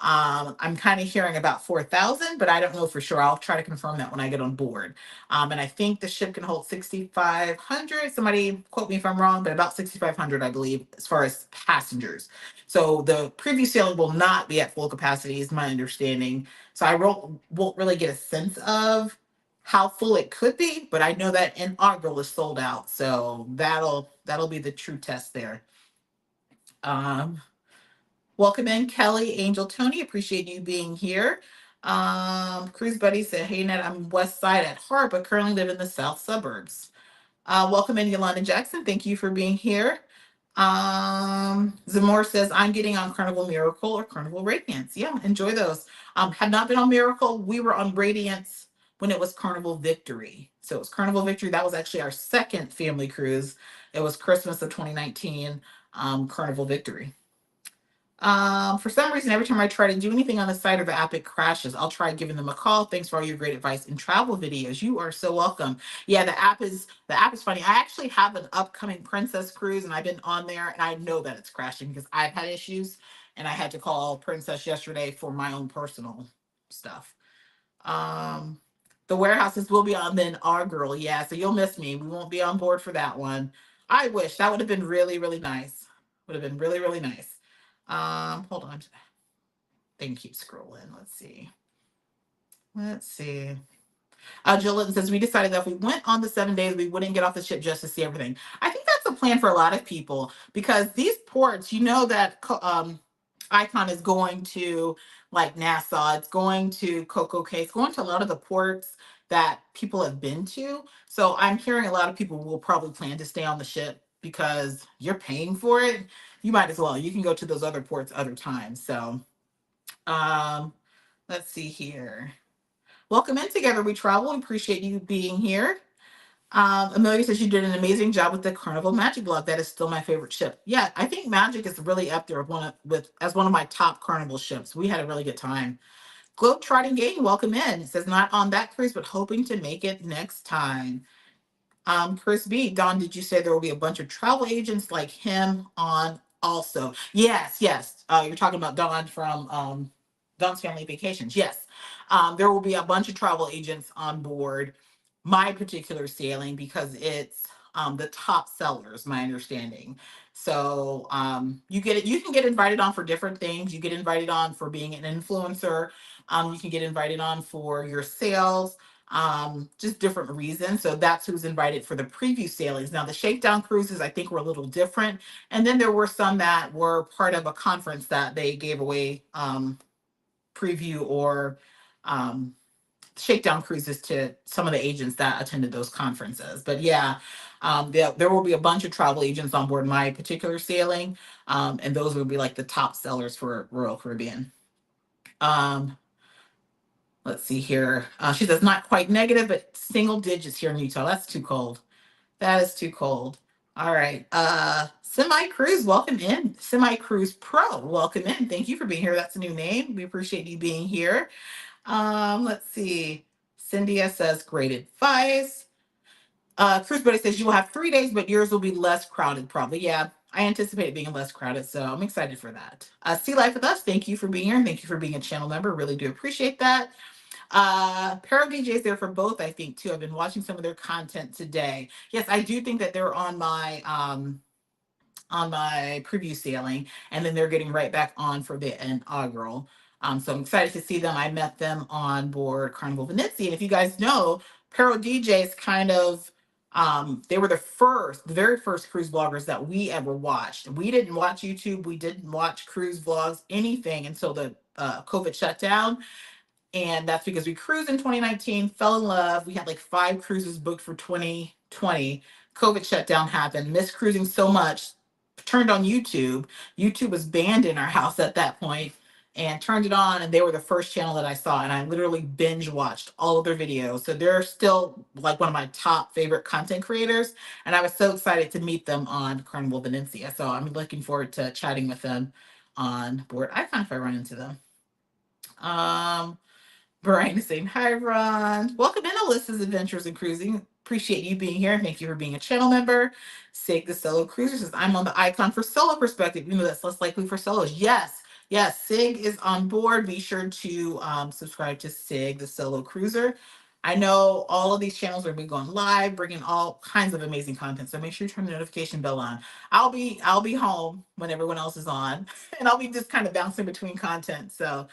I'm kind of hearing about 4,000, but I don't know for sure. I'll try to confirm that when I get on board. And I think the ship can hold 6,500. Somebody quote me if I'm wrong, but about 6,500, I believe, as far as passengers. So the preview sailing will not be at full capacity, is my understanding. So I won't really get a sense of how full it could be, but I know that Inaugural is sold out. So that'll be the true test there. Um, Welcome in, Kelly, Angel, Tony. Appreciate you being here. Cruise Buddy said, hey, Ned, I'm west side at heart, but currently live in the south suburbs. Welcome in, Yolanda Jackson. Thank you for being here. Zamora says, I'm getting on Carnival Miracle or Carnival Radiance. Yeah, enjoy those. Have not been on Miracle. We were on Radiance when it was Carnival Victory. So it was Carnival Victory. That was actually our second family cruise. It was Christmas of 2019, Carnival Victory. For some reason, every time I try to do anything on the site or the app, it crashes. I'll try giving them a call. Thanks for all your great advice and travel videos. You are so welcome. Yeah, the app is funny. I actually have an upcoming Princess cruise, and I've been on there, and I know that it's crashing because I've had issues, and I had to call Princess yesterday for my own personal stuff. Um, the warehouses will be on the inaugural. Yeah, so you'll miss me. We won't be on board for that one. I wish that would have been really, really nice. Would have been really, really nice. Hold on. Thing keeps scrolling. Let's see. Let's see. Jill Litton says we decided that if we went on the 7 days, we wouldn't get off the ship just to see everything. I think that's a plan for a lot of people because these ports, you know that Icon is going to like Nassau, it's going to Coco Cay, it's going to a lot of the ports that people have been to. So I'm hearing a lot of people will probably plan to stay on the ship because you're paying for it. You might as well. You can go to those other ports other times. So um, let's see here. Welcome in Together We Travel. We appreciate you being here. Amelia says you did an amazing job with the Carnival Magic blog. That is still my favorite ship. Yeah, I think Magic is really up there as one of my top Carnival ships. We had a really good time. Globetrotting Gang, welcome in. It says not on that cruise, but hoping to make it next time. Chris B, Don, did you say there will be a bunch of travel agents like him on also? Yes, yes. You're talking about Don from Don's Family Vacations. Yes. There will be a bunch of travel agents on board my particular sailing because it's the top sellers, my understanding. So you get it, you can get invited on for different things. You get invited on for being an influencer. You can get invited on for your sales, just different reasons. So that's who's invited for the preview sailings. Now, the Shakedown cruises, I think, were a little different. And then there were some that were part of a conference that they gave away preview or um, Shakedown cruises to some of the agents that attended those conferences. But yeah, there will be a bunch of travel agents on board my particular sailing. And those will be like the top sellers for Royal Caribbean. Um, let's see here. She says not quite negative, but single digits here in Utah. That's too cold. That is too cold. All right. Semi Cruise, welcome in. Semi Cruise Pro, welcome in. Thank you for being here. That's a new name. We appreciate you being here. Let's see. Cynthia says great advice. Cruise Buddy says you will have 3 days, but yours will be less crowded, probably. Yeah, I anticipate it being less crowded, so I'm excited for that. Sea Life with Us, thank you for being here and thank you for being a channel member. Really do appreciate that. Para DJ's there for both, I think, too. I've been watching some of their content today. Yes, I do think that they're on my preview sailing, and then they're getting right back on for the inaugural. So I'm excited to see them. I met them on board Carnival Venezia, and if you guys know, Pero DJ's kind of they were the very first cruise bloggers that we ever watched. We didn't watch YouTube, we didn't watch cruise vlogs, anything until the COVID shutdown, and that's because we cruised in 2019, fell in love. We had like 5 cruises booked for 2020. COVID shutdown happened, missed cruising so much, turned on YouTube. YouTube was banned in our house at that point, and turned it on, and they were the first channel that I saw, and I literally binge watched all of their videos. So they're still like one of my top favorite content creators, and I was so excited to meet them on Carnival Venezia. So I'm looking forward to chatting with them on board. I find if I run into them. Um, Brian is saying, hi, Ron. Welcome in Alyssa's Adventures in Cruising. Appreciate you being here. Thank you for being a channel member. Sig the Solo Cruiser says, I'm on the Icon for solo perspective. You know that's less likely for solos. Yes, yes, Sig is on board. Be sure to subscribe to Sig the Solo Cruiser. I know all of these channels are going live, bringing all kinds of amazing content. So make sure you turn the notification bell on. I'll be home when everyone else is on, and I'll be just kind of bouncing between content. So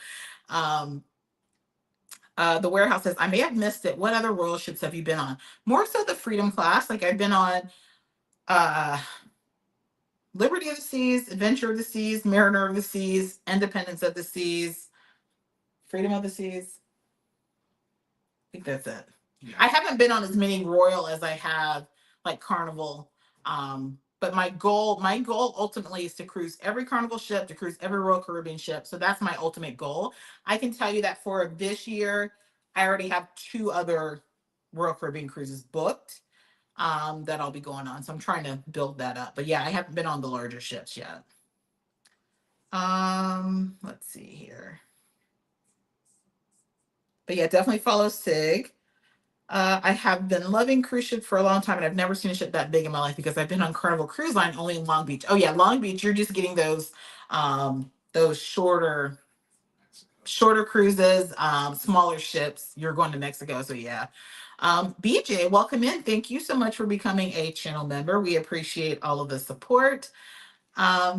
um, the warehouse says, I may have missed it. What other royal ships have you been on? More so the Freedom class. Like I've been on uh, Liberty of the Seas, Adventure of the Seas, Mariner of the Seas, Independence of the Seas, Freedom of the Seas. I think that's it. Yeah. I haven't been on as many royal as I have like Carnival. But my goal ultimately is to cruise every Carnival ship, to cruise every Royal Caribbean ship. So that's my ultimate goal. I can tell you that for this year, I already have 2 other Royal Caribbean cruises booked that I'll be going on. So I'm trying to build that up. But yeah, I haven't been on the larger ships yet. Let's see here. But yeah, definitely follow Sig. I have been loving cruise ship for a long time, and I've never seen a ship that big in my life because I've been on Carnival Cruise Line only in Long Beach. Oh yeah, Long Beach. You're just getting those shorter cruises, smaller ships. You're going to Mexico, so yeah. BJ, welcome in. Thank you so much for becoming a channel member. We appreciate all of the support.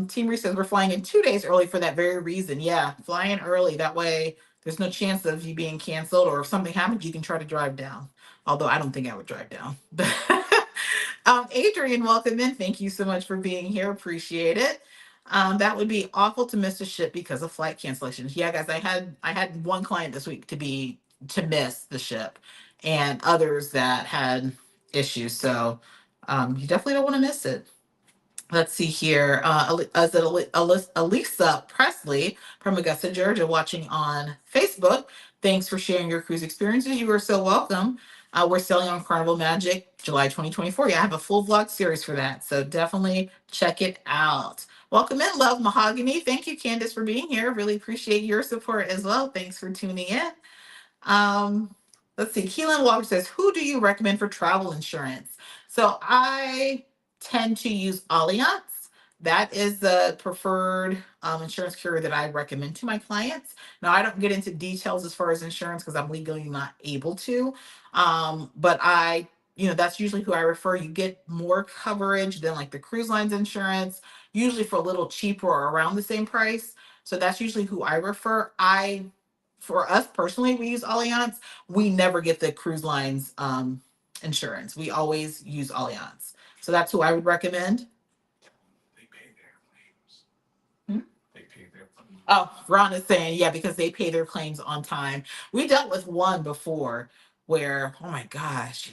Team Reese says we're flying in 2 days early for that very reason. Yeah, fly in early. That way there's no chance of you being canceled, or if something happens, you can try to drive down. Although I don't think I would drive down. Adrian, welcome in. Thank you so much for being here. Appreciate it. That would be awful to miss a ship because of flight cancellations. Yeah, guys, I had one client this week to miss the ship, and others that had issues. So you definitely don't want to miss it. Let's see here. Is it Elisa Presley from Augusta, Georgia, watching on Facebook? Thanks for sharing your cruise experiences. You are so welcome. We're sailing on Carnival Magic July 2024. Yeah, I have a full vlog series for that. So definitely check it out. Welcome in, Love Mahogany. Thank you, Candace, for being here. Really appreciate your support as well. Thanks for tuning in. Um, let's see. Keelan Walker says, "Who do you recommend for travel insurance?" So I tend to use Allianz. That is the preferred insurance carrier that I recommend to my clients. Now, I don't get into details as far as insurance because I'm legally not able to. But that's usually who I refer. You get more coverage than like the cruise lines insurance, usually for a little cheaper or around the same price. So that's usually who I refer. For us personally, we use Allianz. We never get the cruise lines insurance. We always use Allianz. So that's who I would recommend. They pay their claims. Hmm? They pay their claims. Oh, Ron is saying, yeah, because they pay their claims on time. We dealt with one before where, oh my gosh,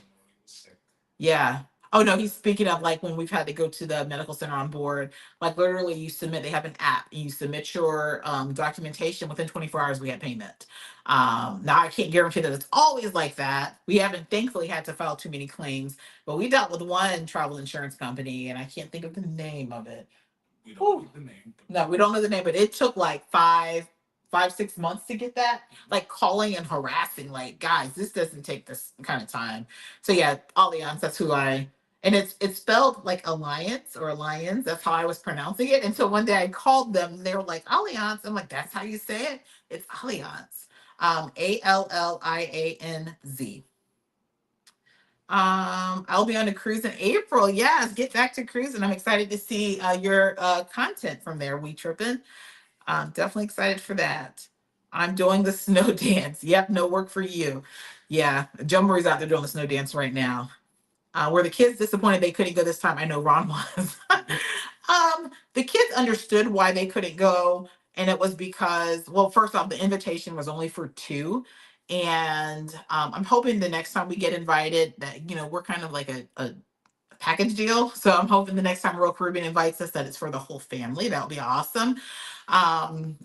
yeah. Oh no, he's speaking of like when we've had to go to the medical center on board. Like literally, they have an app, and you submit your documentation within 24 hours. We had payment. Now I can't guarantee that it's always like that. We haven't thankfully had to file too many claims, but we dealt with one travel insurance company, and I can't think of the name of it. We don't need the name. No, we don't know the name, but it took like 6 months to get that. Like calling and harassing, like, guys, this doesn't take this kind of time. So yeah, Allianz, that's who I and it's spelled like alliance or alliance. That's how I was pronouncing it. And so one day I called them and they were like, Allianz. I'm like, that's how you say it? It's Allianz. Allianz. I'll be on a cruise in April. Yes, get back to cruising. I'm excited to see your content from there. We tripping. I'm definitely excited for that. I'm doing the snow dance. Yep, no work for you. Yeah, Joe Marie's out there doing the snow dance right now. Were the kids disappointed they couldn't go this time? I know Ron was. The kids understood why they couldn't go, and it was because, well, first off, the invitation was only for two, and I'm hoping the next time we get invited that we're kind of like a package deal. So I'm hoping the next time Royal Caribbean invites us that it's for the whole family. That would be awesome.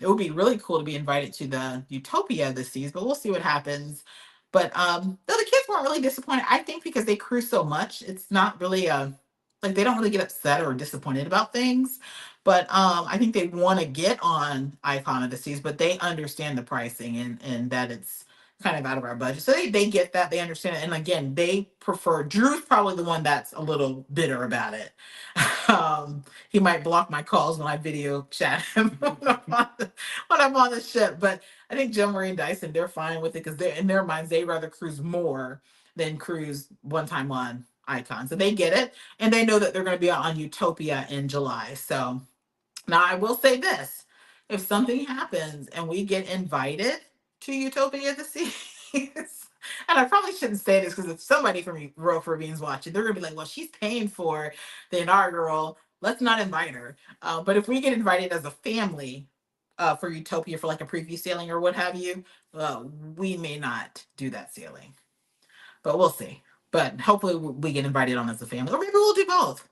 It would be really cool to be invited to the Utopia this season, but we'll see what happens. But no, the kids weren't really disappointed. I think because they cruise so much, it's not really like they don't really get upset or disappointed about things. But I think they want to get on Icon of the Seas, but they understand the pricing and that it's kind of out of our budget. So they get that, they understand it. And again, they prefer Drew's probably the one that's a little bitter about it. He might block my calls when I video chat him when I'm on the ship. But I think Joe Marie and Dyson, they're fine with it because they're in their minds, they rather cruise more than cruise one time on Icon. So they get it. And they know that they're going to be on Utopia in July. So now, I will say this. If something happens and we get invited to Utopia this season, and I probably shouldn't say this because if somebody from Royal Caribbean's watching, they're going to be like, well, she's paying for the inaugural. Let's not invite her. But if we get invited as a family for Utopia for like a preview sailing or what have you, we may not do that sailing, but we'll see. But hopefully we get invited on as a family, or maybe we'll do both.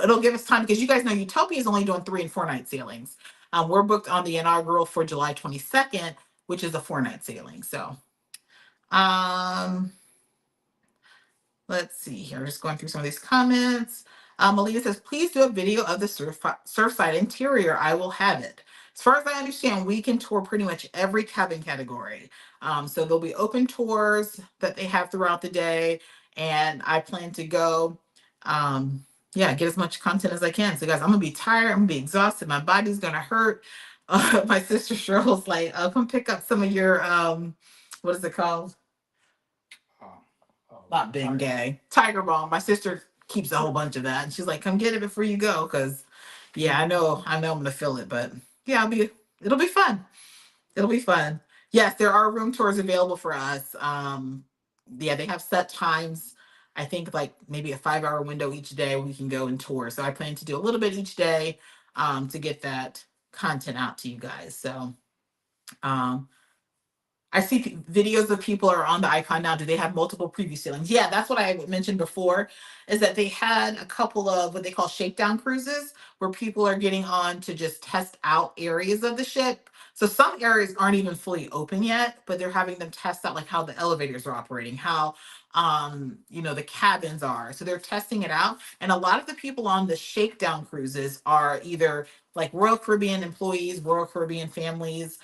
It'll give us time because you guys know Utopia is only doing 3 and 4 night sailings. We're booked on the inaugural for July 22nd, which is a 4 night sailing. So, um, let's see here. Just going through some of these comments. Malia says, please do a video of the surfside interior. I will have it. as far as I understand, we can tour pretty much every cabin category. So there'll be open tours that they have throughout the day, and I plan to go. Yeah, get as much content as I can. So, guys, I'm gonna be tired. I'm gonna be exhausted. My body's gonna hurt. My sister Cheryl's like, come pick up some of your what is it called? Not Bengay, Tiger Balm. My sister keeps a whole bunch of that, and she's like, "Come get it before you go," because yeah, I know I'm gonna feel it, but yeah, it'll be fun. It'll be fun. Yes, there are room tours available for us. Yeah, they have set times. I think like maybe a 5 hour window each day we can go and tour. So I plan to do a little bit each day to get that content out to you guys. So um, I see videos of people are on the icon now. Do they have multiple preview ceilings? Yeah, that's what I mentioned before, is that they had a couple of what they call shakedown cruises where people are getting on to just test out areas of the ship. So some areas aren't even fully open yet, but they're having them test out like how the elevators are operating, how the cabins are. So they're testing it out. And a lot of the people on the shakedown cruises are either like Royal Caribbean employees, Royal Caribbean families.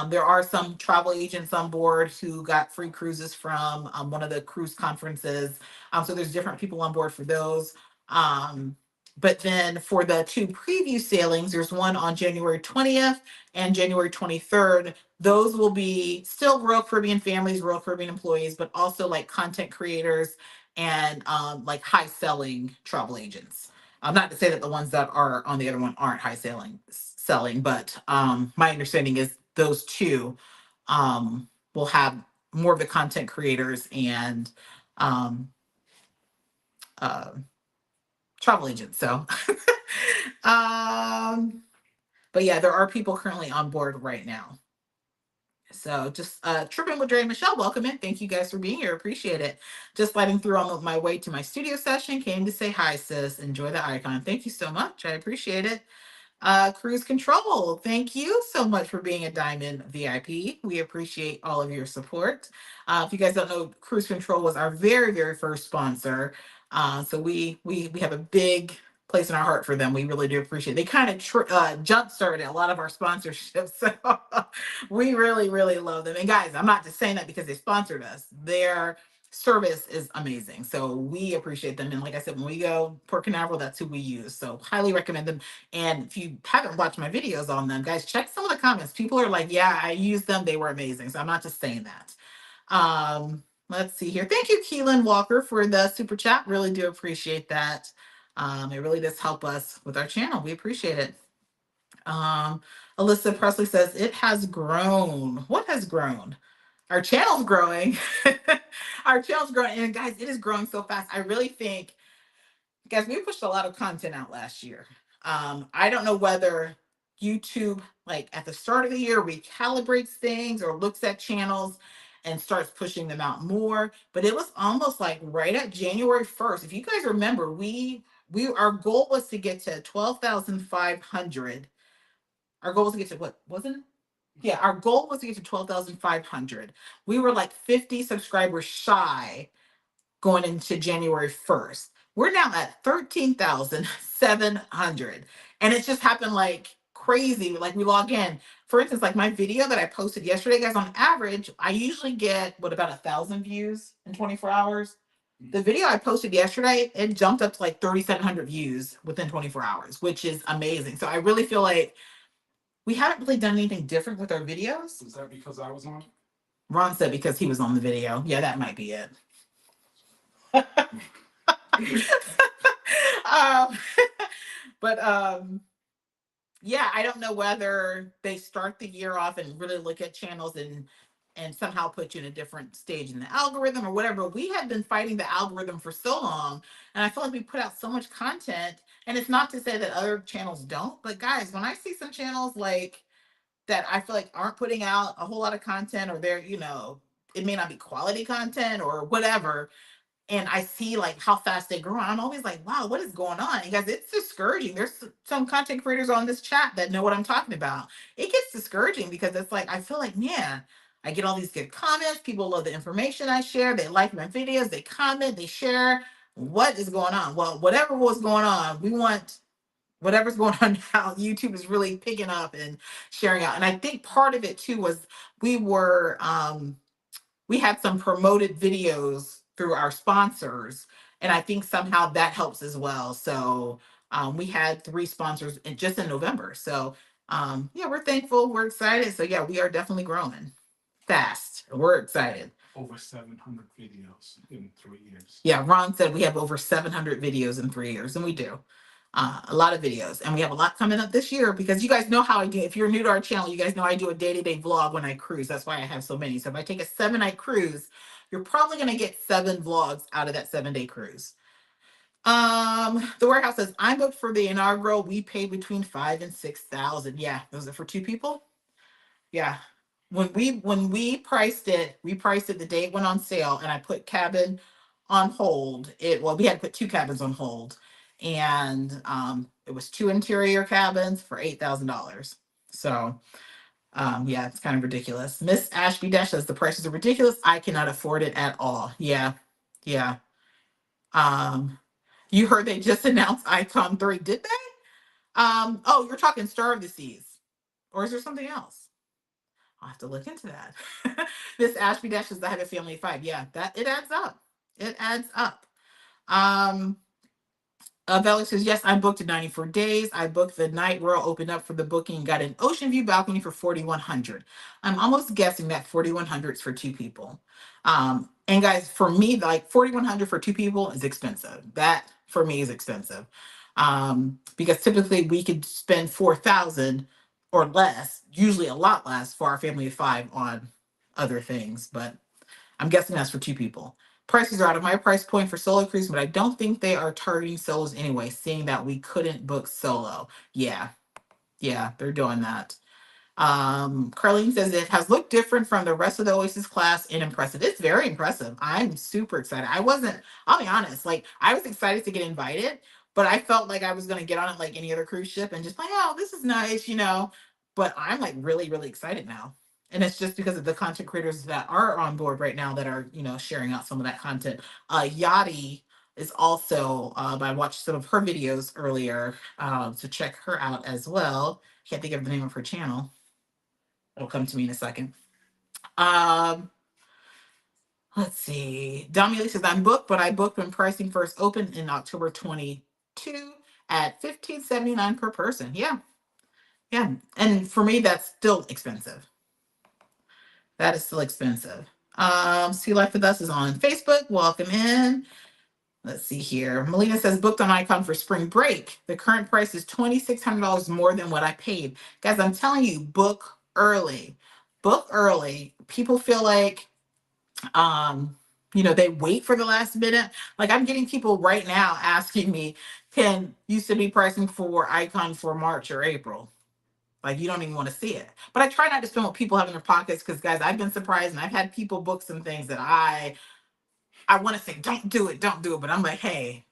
There are some travel agents on board who got free cruises from one of the cruise conferences. So there's different people on board for those. But then for the two preview sailings, there's one on January 20th and January 23rd. Those will be still Royal Caribbean families, Royal Caribbean employees, but also like content creators and like high selling travel agents. Not to say that the ones that are on the other one aren't selling, but my understanding is those two will have more of the content creators and um, uh, travel agents. So, but yeah, there are people currently on board right now. So just tripping with Dre and Michelle, welcome in. Thank you guys for being here. Appreciate it. Just sliding through on my way to my studio session. Came to say hi, sis. Enjoy the icon. Thank you so much. I appreciate it. Cruise Control, thank you so much for being a Diamond VIP. We appreciate all of your support. If you guys don't know, Cruise Control was our very, very first sponsor. So we have a big place in our heart for them. We really do appreciate it. They kind of jump started a lot of our sponsorships. So we really, really love them. And guys, I'm not just saying that because they sponsored us. Their service is amazing. So we appreciate them. And like I said, when we go Port Canaveral, that's who we use. So highly recommend them. And if you haven't watched my videos on them, guys, check some of the comments. People are like, yeah, I used them. They were amazing. So I'm not just saying that. Let's see here. Thank you, Keelan Walker, for the super chat. Really do appreciate that. It really does help us with our channel. We appreciate it. Alyssa Presley says, it has grown. What has grown? Our channel's growing. Our channel's growing. And guys, it is growing so fast. I really think, guys, we pushed a lot of content out last year. I don't know whether YouTube, like at the start of the year, recalibrates things or looks at channels and starts pushing them out more. But it was almost like right at January 1st. If you guys remember, our goal was to get to 12,500. Our goal was to get to what, wasn't it? Yeah, our goal was to get to 12,500. We were like 50 subscribers shy going into January 1st. We're now at 13,700. And it's just happened like crazy. Like we log in. For instance, like my video that I posted yesterday, guys, on average, I usually get about 1,000 views in 24 hours. The video I posted yesterday, it jumped up to like 3,700 views within 24 hours, which is amazing. So I really feel like we haven't really done anything different with our videos. Is that because I was on? Ron said because he was on the video. Yeah, that might be it. um, but yeah, I don't know whether they start the year off and really look at channels and somehow put you in a different stage in the algorithm or whatever. We have been fighting the algorithm for so long, and I feel like we put out so much content. And it's not to say that other channels don't, but guys, when I see some channels like that, I feel like aren't putting out a whole lot of content, or they're, it may not be quality content or whatever, and I see like how fast they grow, I'm always like, wow, what is going on? And guys, it's discouraging. There's some content creators on this chat that know what I'm talking about. It gets discouraging because it's like, I feel like, man, I get all these good comments. People love the information I share. They like my videos. They comment, they share. What is going on? Well, whatever was going on, whatever's going on now, YouTube is really picking up and sharing out. And I think part of it too was we were we had some promoted videos through our sponsors, and I think somehow that helps as well. So we had 3 sponsors just in November. So yeah, we're thankful, we're excited. So yeah, we are definitely growing fast. We're excited. Over 700 videos in 3 years. Yeah, Ron said we have over 700 videos in 3 years, and we do. A lot of videos, and we have a lot coming up this year because you guys know how I do. If you're new to our channel, you guys know I do a day-to-day vlog when I cruise. That's why I have so many. So if I take a 7-night cruise, you're probably going to get 7 vlogs out of that 7-day cruise. The warehouse says I'm booked for the inaugural. We paid between 5 and 6,000. Yeah, those are for 2 people. Yeah. When we priced it, we priced it the day it went on sale, and I put cabin on hold. We had to put 2 cabins on hold, and it was 2 interior cabins for $8,000. So yeah, it's kind of ridiculous. Miss Ashby Dash says the prices are ridiculous. I cannot afford it at all. Yeah, yeah. Um, you heard they just announced Icon 3, did they? Oh, you're talking Star of the Seas, or is there something else? I'll have to look into that. This Ashby Dash says I have a family of 5. Yeah, that it adds up. It adds up. Um, Valerie says, yes, I'm booked in 94 days. I booked the night Royal opened up for the booking, got an ocean view balcony for 4,100. I'm almost guessing that 4,100 is for 2 people. And guys, for me, like 4,100 for 2 people is expensive. That for me is expensive. Because typically we could spend 4,000 or less, usually a lot less for our family of 5 on other things, but I'm guessing that's for 2 people. Prices are out of my price point for solo cruise, but I don't think they are targeting solos anyway, seeing that we couldn't book solo. Yeah, yeah, they're doing that. Carlene says it has looked different from the rest of the Oasis class and impressive. It's very impressive. I'm super excited. I'll be honest, like I was excited to get invited, but I felt like I was gonna get on it like any other cruise ship and just like, oh, this is nice, you know. But I'm like really, really excited now. And it's just because of the content creators that are on board right now that are, sharing out some of that content. Yachty is also, I watched some of her videos earlier, to check her out as well. Can't think of the name of her channel. It'll come to me in a second. Um, let's see. Dominique says I'm booked, but I booked when pricing first opened in October 22 at $15.79 per person. Yeah, yeah. And for me, that's still expensive. That is still expensive. Sea Life with Us is on Facebook. Welcome in. Let's see here. Melina says booked on Icon for spring break. The current price is $2,600 more than what I paid. Guys, I'm telling you, book early. Book early. People feel like they wait for the last minute. Like I'm getting people right now asking me, can you send me pricing for Icon for March or April? Like you don't even want to see it. But I try not to spend what people have in their pockets because guys, I've been surprised and I've had people book some things that I want to say, don't do it, don't do it. But I'm like, hey,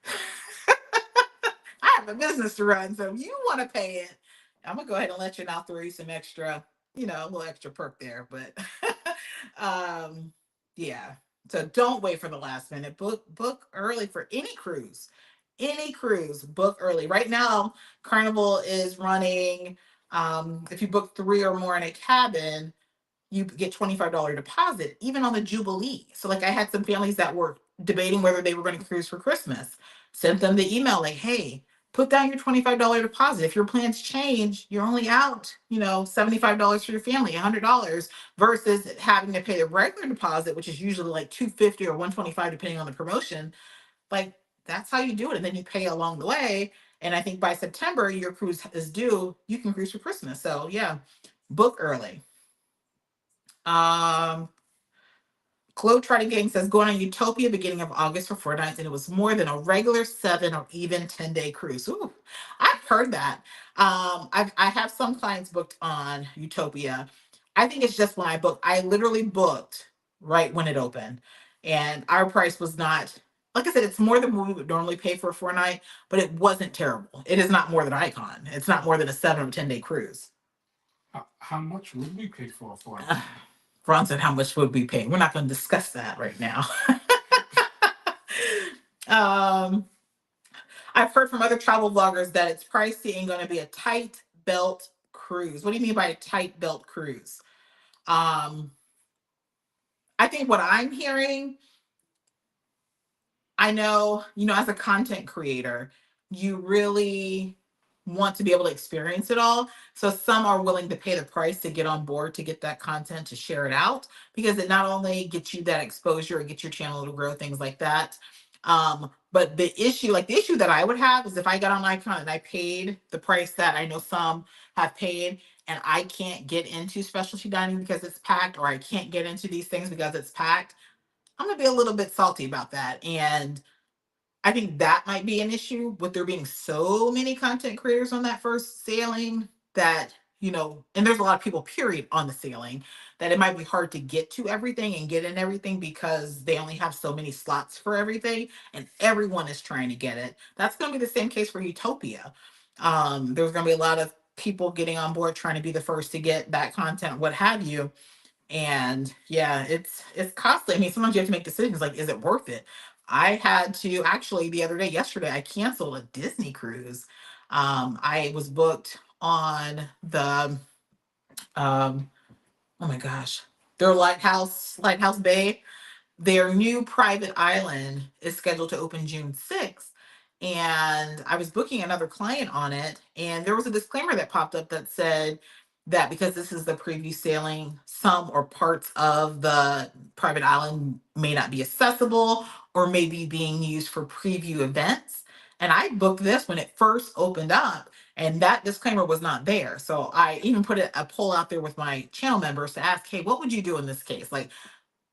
I have a business to run. So if you want to pay it, I'm gonna go ahead and let you now throw you some extra, a little extra perk there. But yeah. So don't wait for the last minute. Book early for any cruise. Any cruise, book early. Right now, Carnival is running. If you book 3 or more in a cabin, you get $25 deposit, even on the Jubilee. So like I had some families that were debating whether they were going to cruise for Christmas. Sent them the email like, hey, put down your $25 deposit. If your plans change, you're only out, $75 for your family, $100 versus having to pay the regular deposit, which is usually like $250 or $125 depending on the promotion. Like that's how you do it. And then you pay along the way. And I think by September, your cruise is due, you can cruise for Christmas. So yeah, book early. Globetrotting Gang says going on Utopia beginning of August for 4 nights, and it was more than a regular 7 or even 10-day cruise. Ooh, I've heard that. I have some clients booked on Utopia. I think it's just when I booked. I literally booked right when it opened, and our price was not. Like I said, it's more than what we would normally pay for a 4-night, but it wasn't terrible. It is not more than Icon. It's not more than a 7 or 10-day cruise. How much would we pay for Ron said, how much would we pay? We're not going to discuss that right now. I I've heard from other travel vloggers that it's pricey and going to be a tight belt cruise. What do you mean by a tight belt cruise? Um, I think what I'm hearing, I know, as a content creator, you really want to be able to experience it all. So some are willing to pay the price to get on board to get that content, to share it out, because it not only gets you that exposure, it gets your channel to grow, things like that. But the issue that I would have is if I got on Icon and I paid the price that I know some have paid, and I can't get into specialty dining because it's packed, or I can't get into these things because it's packed. I'm gonna be a little bit salty about that. And I think that might be an issue with there being so many content creators on that first sailing that, and there's a lot of people, period, on the sailing, that it might be hard to get to everything and get in everything because they only have so many slots for everything and everyone is trying to get it. That's going to be the same case for Utopia. There's going to be a lot of people getting on board trying to be the first to get that content, what have you. And yeah, it's costly. I mean, sometimes you have to make decisions like, is it worth it? I had to actually the other day, yesterday, I canceled a Disney cruise. I was booked on the oh my gosh, their Lighthouse Bay. Their new private island is scheduled to open June 6th. And I was booking another client on it. And there was a disclaimer that popped up that said that because this is the preview sailing, some or parts of the private island may not be accessible or may be being used for preview events. And I booked this when it first opened up, and that disclaimer was not there. So I even put a poll out there with my channel members to ask, hey, what would you do in this case? Like,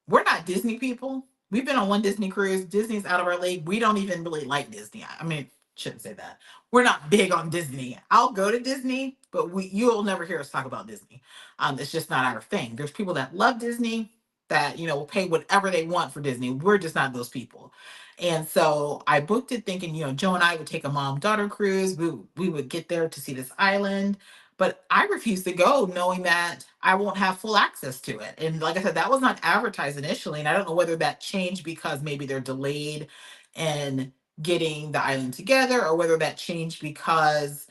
we're not Disney people. We've been on one Disney cruise. Disney's out of our league. We don't even really like Disney. I mean, shouldn't say that. We're not big on Disney. I'll go to Disney, but you'll never hear us talk about Disney. It's just not our thing. There's people that love Disney that will pay whatever they want for Disney. We're just not those people. And so I booked it thinking, Joe and I would take a mom-daughter cruise. We would get there to see this island. But I refuse to go knowing that I won't have full access to it. And like I said, that was not advertised initially. And I don't know whether that changed because maybe they're delayed in getting the island together, or whether that changed because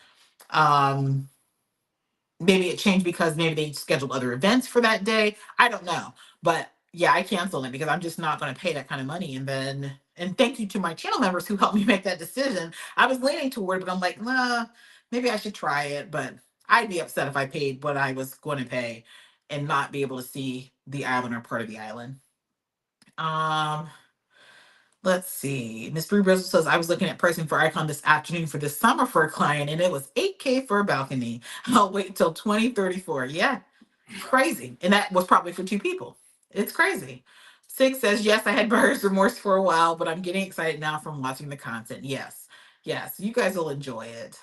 um, maybe they scheduled other events for that day. I don't know. But yeah, I canceled it because I'm just not going to pay that kind of money. And thank you to my channel members who helped me make that decision. I was leaning toward, but I'm like, nah, maybe I should try it. But I'd be upset if I paid what I was going to pay and not be able to see the island or part of the island. Um, Let's see. Miss Bree Bristol says, I was looking at pricing for Icon this afternoon for this summer for a client, and it was $8K for a balcony. I'll wait until 2034. Yeah, crazy. And that was probably for two people. It's crazy. Six says, yes, I had buyer's remorse for a while, but I'm getting excited now from watching the content. Yes, yes, you guys will enjoy it.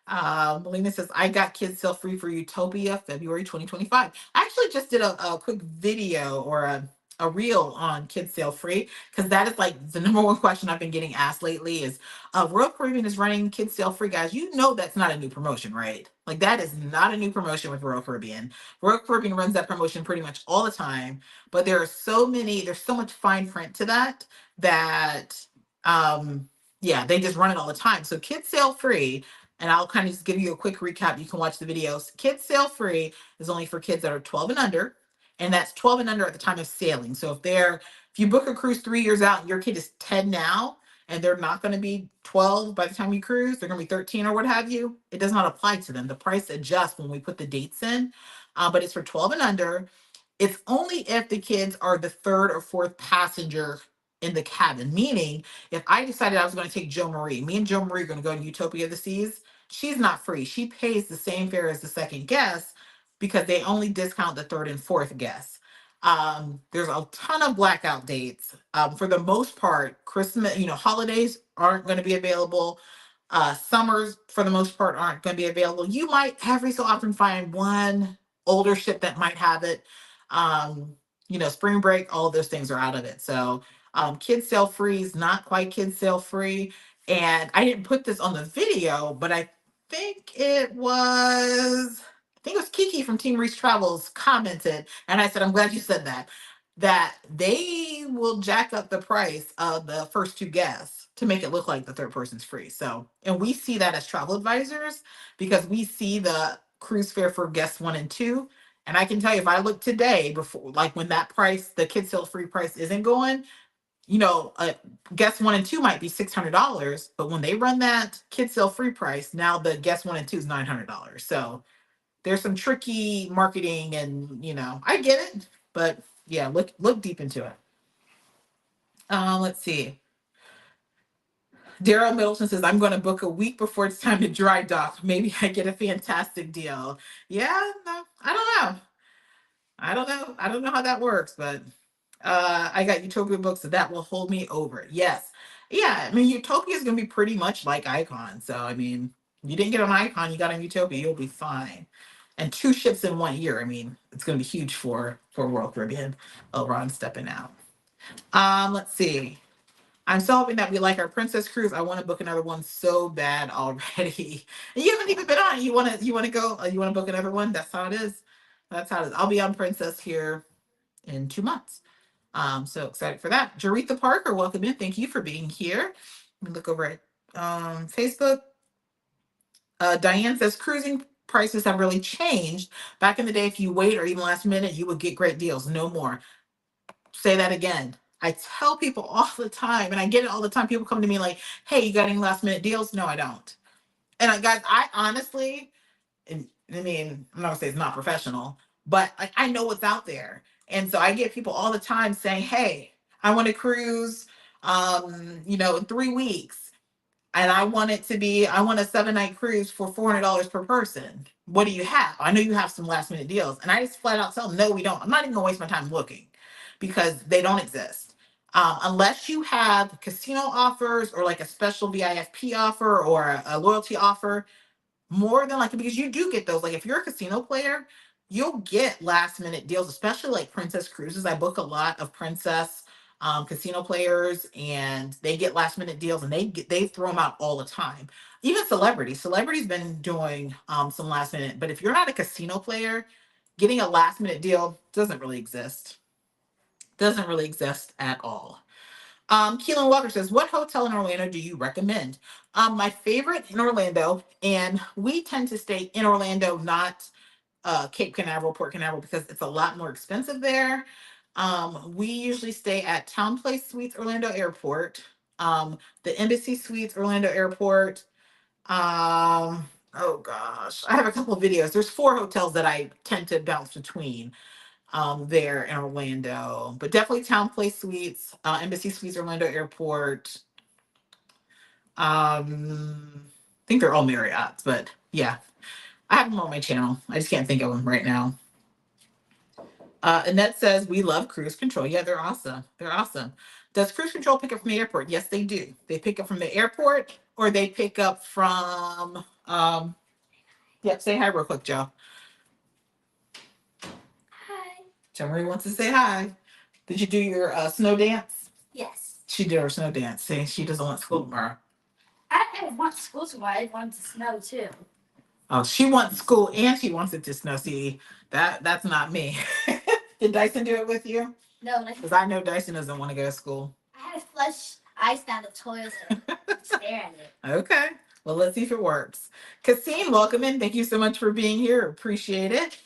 Melina says, I got kids sale free for Utopia February 2025. I actually just did a quick video or a reel on kids sale free, because that is like the number one question I've been getting asked lately is Royal Caribbean is running kids sale free. Guys, that's not a new promotion, right? Like, that is not a new promotion with Royal Caribbean. Royal Caribbean runs that promotion pretty much all the time, but there's so much fine print to that yeah, they just run it all the time. So kids sale free, and I'll kind of just give you a quick recap. You can watch the videos. Kids sale free is only for kids that are 12 and under, and that's 12 and under at the time of sailing. So if you book a cruise 3 years out and your kid is 10 now, and they're not going to be 12 by the time you cruise, they're going to be 13 or what have you, it does not apply to them. The price adjusts when we put the dates in, but it's for 12 and under. It's only if the kids are the third or fourth passenger in the cabin, meaning if I decided I was going to take Joe Marie, me and Joe Marie are going to go to Utopia of the Seas, she's not free. She pays the same fare as the second guest because they only discount the third and fourth guests. There's a ton of blackout dates. For the most part, Christmas, holidays aren't going to be available. Summers, for the most part, aren't going to be available. You might every so often find one older ship that might have it. Spring break, all of those things are out of it. So kids sale free is not quite kids sale free. And I didn't put this on the video, but I think it was Kiki from Team Reach Travels commented, and I said, I'm glad you said that. that they will jack up the price of the first two guests to make it look like the third person's free. So, and we see that as travel advisors because we see the cruise fare for guests one and two. And I can tell you, if I look today before, like when that price, the kids sale free price isn't going, guest one and two might be $600, but when they run that kids sale free price, now the guest one and two is $900. So there's some tricky marketing, and I get it, but yeah, look deep into it. Let's see. Daryl Middleton says, I'm going to book a week before it's time to dry dock. Maybe I get a fantastic deal. Yeah, no, I don't know. I don't know how that works, but I got Utopia books that will hold me over. Yes. Yeah, I mean, Utopia is going to be pretty much like Icon. So, I mean, you didn't get an Icon, you got on Utopia, you'll be fine. And two ships in 1 year. I mean, it's going to be huge for World Caribbean. Oh, Ron stepping out. Let's see. I'm so hoping that we like our Princess Cruise. I want to book another one so bad already. And you haven't even been on it. You want to go? You want to book another one? That's how it is. That's how it is. I'll be on Princess here in 2 months. So excited for that. Jaretha Parker, welcome in. Thank you for being here. Let me look over at Facebook. Diane says cruising prices have really changed. Back in the day, if you wait or even last minute, you would get great deals. No more. Say that again. I tell people all the time, and I get it all the time. People come to me like, hey, you got any last minute deals? No, I don't. And guys, I honestly, and I mean, I'm not gonna say it's not professional, but I know what's out there. And so I get people all the time saying, hey, I want to cruise in 3 weeks. And I want a 7 night cruise for $400 per person. What do you have? I know you have some last minute deals. And I just flat out tell them, no, we don't. I'm not even gonna waste my time looking because they don't exist. Unless you have casino offers or like a special VIFP offer or a loyalty offer, more than likely, because you do get those. Like if you're a casino player, you'll get last minute deals, especially like Princess Cruises. I book a lot of Princess casino players, and they get last minute deals, and they throw them out all the time. Even celebrities been doing some last minute, but if you're not a casino player, getting a last minute deal doesn't really exist at all. Keelan Walker says, what hotel in Orlando do you recommend? My favorite in Orlando, and we tend to stay in Orlando, not Cape Canaveral, Port Canaveral, because it's a lot more expensive there. We usually stay at Town Place Suites, Orlando Airport, the Embassy Suites, Orlando Airport. Oh gosh, I have a couple of videos. There's 4 hotels that I tend to bounce between there in Orlando, but definitely Town Place Suites, Embassy Suites, Orlando Airport. I think they're all Marriott's, but yeah, I have them on my channel. I just can't think of them right now. Annette says, we love cruise control. Yeah, they're awesome. They're awesome. Does cruise control pick up from the airport? Yes, they do. They pick up from the airport, or they pick up from, yep, say hi real quick, Joe. Hi. Joe Marie wants to say hi. Did you do your snow dance? Yes. She did her snow dance, saying she doesn't want school tomorrow. I didn't want school tomorrow. I want to snow too. Oh, she wants school and she wants it to snow. See, that's not me. Did Dyson do it with you? No. Because I know Dyson doesn't want to go to school. I had to flush ice down the toilet and stare at it. Okay. Well, let's see if it works. Cassine, welcome in. Thank you so much for being here. Appreciate it.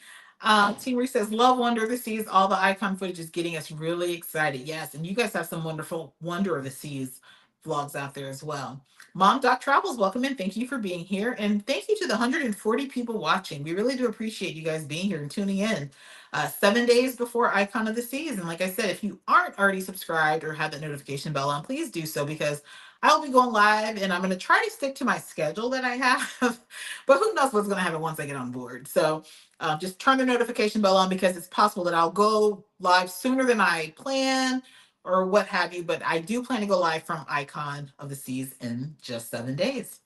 Team Reese says, love Wonder of the Seas. All the icon footage is getting us really excited. Yes. And you guys have some wonderful Wonder of the Seas vlogs out there as well. Mom Doc Travels, welcome in. Thank you for being here. And thank you to the 140 people watching. We really do appreciate you guys being here and tuning in 7 days before Icon of the Seas. And like I said, if you aren't already subscribed or have that notification bell on, please do so, because I'll be going live and I'm going to try to stick to my schedule that I have. But who knows what's going to happen once I get on board. So just turn the notification bell on, because it's possible that I'll go live sooner than I plan or what have you. But I do plan to go live from Icon of the Seas in just 7 days.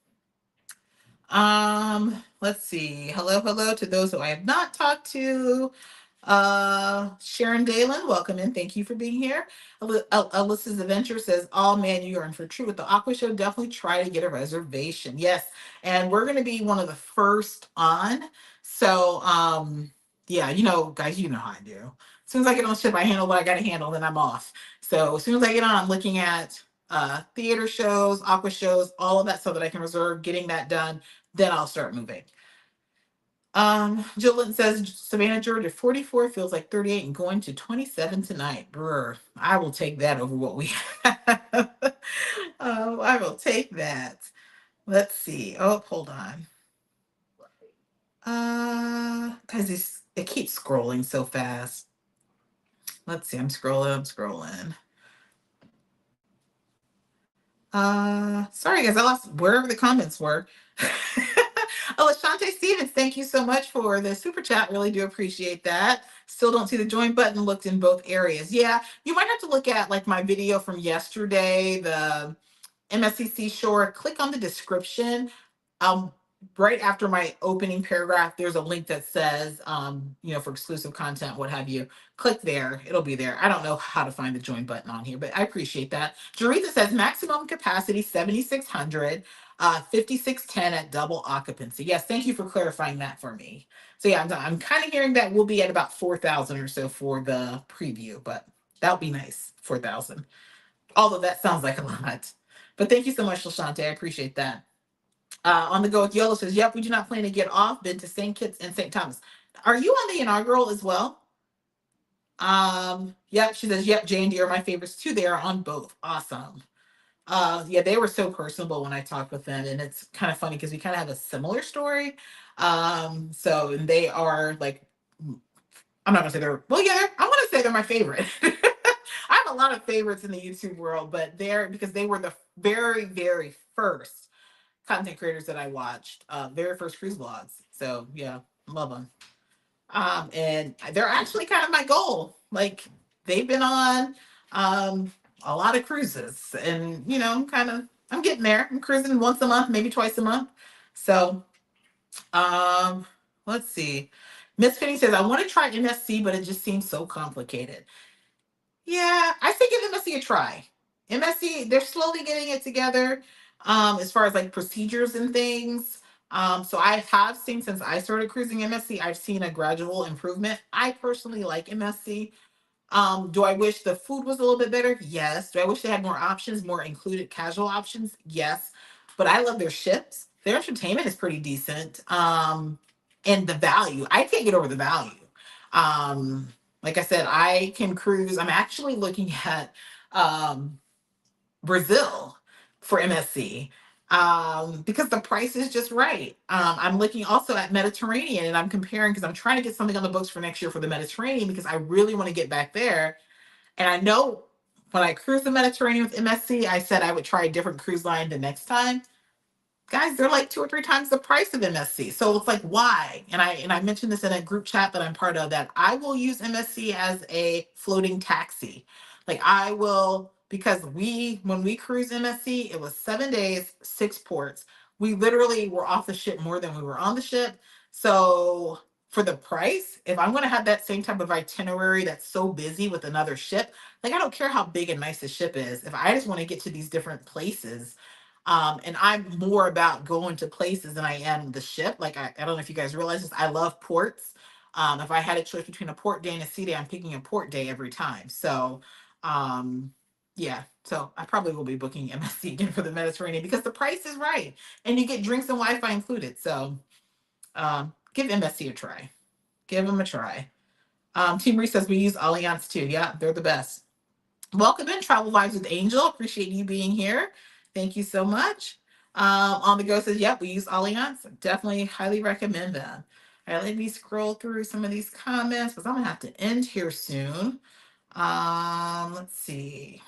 Let's see. Hello to those who I have not talked to. Sharon Dalen, welcome in. Thank you for being here. Alyssa's Adventure says, oh man, you are in for true with the Aqua Show. Definitely try to get a reservation. Yes. And we're going to be one of the first on. So, yeah, guys, you know how I do. As soon as I get on the ship, I handle what I got to handle, then I'm off. So as soon as I get on, I'm looking at theater shows, aqua shows, all of that stuff that I can reserve, getting that done. Then I'll start moving. Jillian says Savannah, Georgia, 44 feels like 38 and going to 27 tonight. Brr, I will take that over what we have. I will take that. Let's see. Oh, hold on. Because it keeps scrolling so fast. Let's see. I'm scrolling. I'm scrolling. Sorry guys, I lost wherever the comments were. Oh, Ashante Stevens, thank you so much for the super chat. Really do appreciate that. Still don't see the join button looked in both areas. Yeah, you might have to look at like my video from yesterday, the MSCC Shore. Click on the description. Um, right after my opening paragraph, there's a link that says, for exclusive content, what have you. Click there. It'll be there. I don't know how to find the join button on here, but I appreciate that. Jaretha says maximum capacity 7,600, 5,610 at double occupancy. Yes, thank you for clarifying that for me. So yeah, I'm kind of hearing that we'll be at about 4,000 or so for the preview, but that'll be nice, 4,000. Although that sounds like a lot. But thank you so much, LaShante. I appreciate that. On the go with Yolo says, yep, we do not plan to get off. Been to St. Kitts and St. Thomas. Are you on the inaugural as well? Yep, she says, yep, J&D are my favorites too. They are on both. Awesome. Yeah, they were so personable when I talked with them, and it's kind of funny because we kind of have a similar story. So they are like, I'm not gonna say I want to say they're my favorite. I have a lot of favorites in the YouTube world, but because they were the very, very first content creators that I watched, very first cruise vlogs. So yeah, love them. And they're actually kind of my goal. Like they've been on a lot of cruises, and I'm getting there. I'm cruising once a month, maybe twice a month. So let's see. Miss Penny says, I want to try MSC, but it just seems so complicated. Yeah, I say give MSC a try. MSC, they're slowly getting it together as far as like procedures and things. So I have seen since I started cruising MSC, I've seen a gradual improvement. I personally like MSC. Do I wish the food was a little bit better? Yes. Do I wish they had more options, more included casual options? Yes. But I love their ships. Their entertainment is pretty decent. And the value, I can't get over the value. Um, like I said, I can cruise. I'm actually looking at Brazil for MSC because the price is just right. I'm looking also at Mediterranean, and I'm comparing because I'm trying to get something on the books for next year for the Mediterranean because I really want to get back there. And I know when I cruise the Mediterranean with MSC, I said I would try a different cruise line the next time. Guys, they're like 2 or 3 times the price of MSC. So it's like, why? And I mentioned this in a group chat that I'm part of, that I will use MSC as a floating taxi. Like I will, because when we cruise MSC, it was 7 days, 6 ports. We literally were off the ship more than we were on the ship. So for the price, if I'm going to have that same type of itinerary that's so busy with another ship, like I don't care how big and nice the ship is. If I just want to get to these different places, and I'm more about going to places than I am the ship. Like I don't know if you guys realize this. I love ports. If I had a choice between a port day and a sea day, I'm picking a port day every time. So yeah. So I probably will be booking MSC again for the Mediterranean because the price is right. And you get drinks and Wi-Fi included. So give MSC a try. Give them a try. Team Reese says we use Allianz too. Yeah, they're the best. Welcome in Travel Vibes with Angel. Appreciate you being here. Thank you so much. On the go says, yep, we use Allianz. Definitely highly recommend them. All right, let me scroll through some of these comments because I'm gonna have to end here soon. Let's see.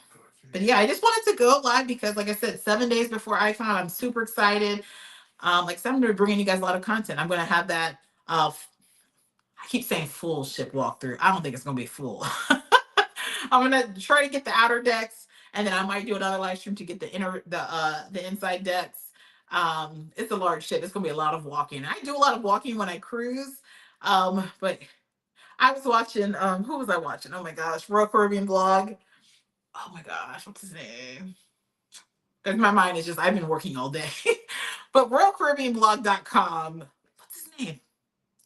But yeah, I just wanted to go live because, like I said, 7 days before Icon, I'm super excited. Like I said, I'm gonna be bringing you guys a lot of content. I'm gonna have that. I keep saying full ship walkthrough. I don't think it's gonna be full. I'm gonna try to get the outer decks, and then I might do another live stream to get the inside decks. It's a large ship. It's gonna be a lot of walking. I do a lot of walking when I cruise. But I was watching. Who was I watching? Oh my gosh, Royal Caribbean vlog. Oh my gosh, what's his name? Because my mind is just, I've been working all day. But RoyalCaribbeanblog.com. What's his name?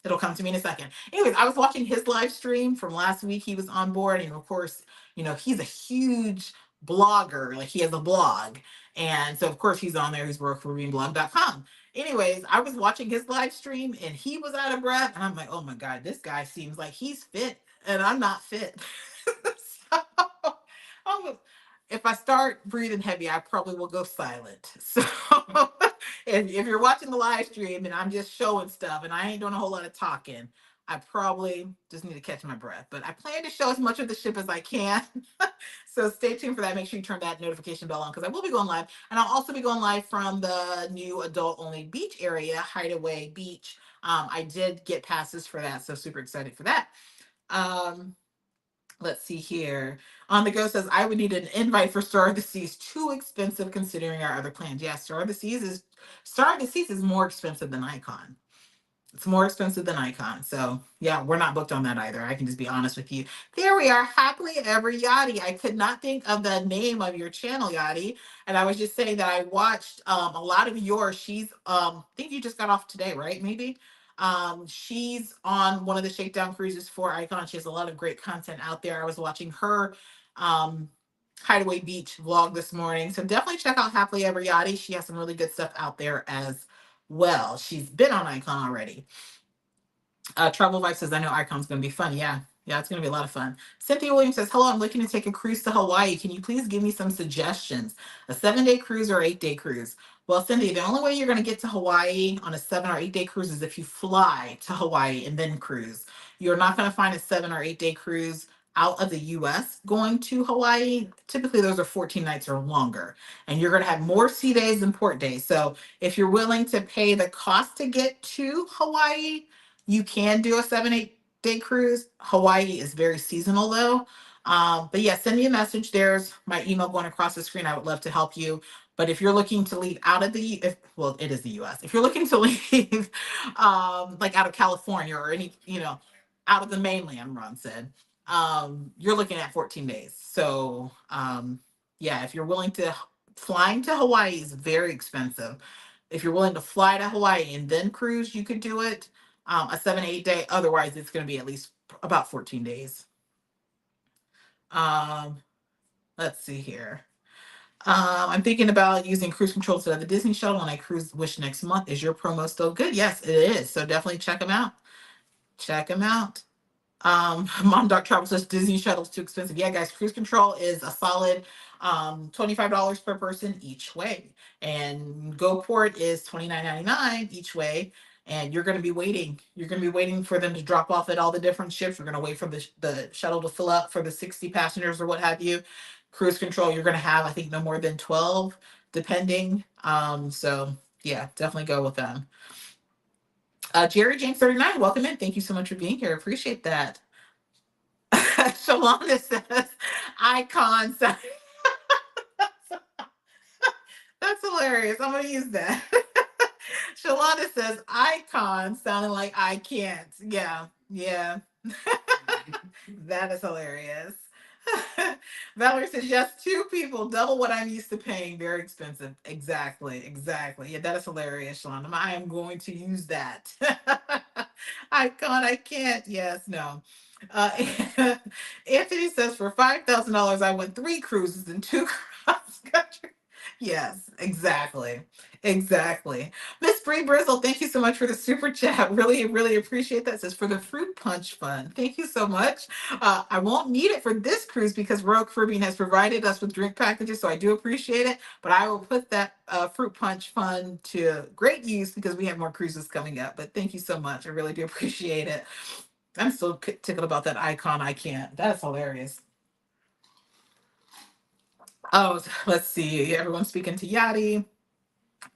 It'll come to me in a second. Anyways, I was watching his live stream from last week. He was on board, and of course, he's a huge blogger. Like, he has a blog, and so of course he's on there. He's workforbeingblog.com. Anyways, I was watching his live stream, and he was out of breath, and I'm like, oh my god, this guy seems like he's fit, and I'm not fit. So, if I start breathing heavy, I probably will go silent. So if you're watching the live stream and I'm just showing stuff and I ain't doing a whole lot of talking, I probably just need to catch my breath. But I plan to show as much of the ship as I can. So stay tuned for that. Make sure you turn that notification bell on because I will be going live. And I'll also be going live from the new adult only beach area, Hideaway Beach. I did get passes for that, so super excited for that. Um, let's see here. On the Go says, I would need an invite for Star of the Seas. Too expensive considering our other plans. Yeah, Star of the Seas is more expensive than Icon. It's more expensive than Icon. So yeah, we're not booked on that either. I can just be honest with you. There we are. Happily Ever Yachty. I could not think of the name of your channel, Yachty. And I was just saying that I watched a lot of yours. She's I think you just got off today, right? Maybe. She's on one of the Shakedown cruises for Icon. She has a lot of great content out there. I was watching her um Hideaway Beach vlog this morning. So definitely check out Happily Ever Yachty. She has some really good stuff out there as well. She's been on Icon already. Travel Vibe says, I know Icon's going to be fun. Yeah. Yeah, it's going to be a lot of fun. Cynthia Williams says, hello, I'm looking to take a cruise to Hawaii. Can you please give me some suggestions? A 7-day cruise or 8-day cruise? Well, Cynthia, the only way you're going to get to Hawaii on a 7 or 8 day cruise is if you fly to Hawaii and then cruise. You're not going to find a 7 or 8 day cruise out of the US going to Hawaii. Typically, those are 14 nights or longer, and you're going to have more sea days than port days. So if you're willing to pay the cost to get to Hawaii, you can do a 7, 8 day cruise. Hawaii is very seasonal though. But yeah, send me a message. There's my email going across the screen. I would love to help you. But if you're looking to leave out of well, it is the US. If you're looking to leave like out of California or out of the mainland, Ron said, you're looking at 14 days. So yeah, if you're willing to, flying to Hawaii is very expensive. If you're willing to fly to Hawaii and then cruise, you could do it a 7, 8 day. Otherwise, it's going to be at least about 14 days. Um, let's see here. I'm thinking about using cruise control instead of the Disney shuttle when I cruise Wish next month. Is your promo still good? Yes, it is. So definitely check them out. Check them out. Mom Doc Travel says Disney shuttle's too expensive. Yeah, guys, cruise control is a solid $25 per person each way. And GoPort is $29.99 each way. And you're going to be waiting. You're going to be waiting for them to drop off at all the different ships. You're going to wait for the shuttle to fill up for the 60 passengers or what have you. Cruise control, you're going to have, I think, no more than 12, depending. So yeah, definitely go with them. Jerry James 39, welcome in. Thank you so much for being here. Appreciate that. Shalonda says, icon. That's hilarious. I'm going to use that. Shalonda says, icon sounding like I can't. Yeah. Yeah. That is hilarious. Valerie says, yes, 2 people, double what I'm used to paying. Very expensive. Exactly. Exactly. Yeah, that is hilarious, Shalonda. I am going to use that. Icon, I can't. Yes, no. Uh, Anthony says, for $5,000, I went 3 cruises and 2 cross country. Yes, exactly. Exactly. Miss Bree Brizzle, thank you so much for the super chat. Really, really appreciate that. It says for the fruit punch fund. Thank you so much. I won't need it for this cruise because Royal Caribbean has provided us with drink packages, so I do appreciate it. But I will put that fruit punch fund to great use because we have more cruises coming up. But thank you so much. I really do appreciate it. I'm so tickled about that icon. I can't. That is hilarious. Oh, let's see. Everyone's speaking to Yachty.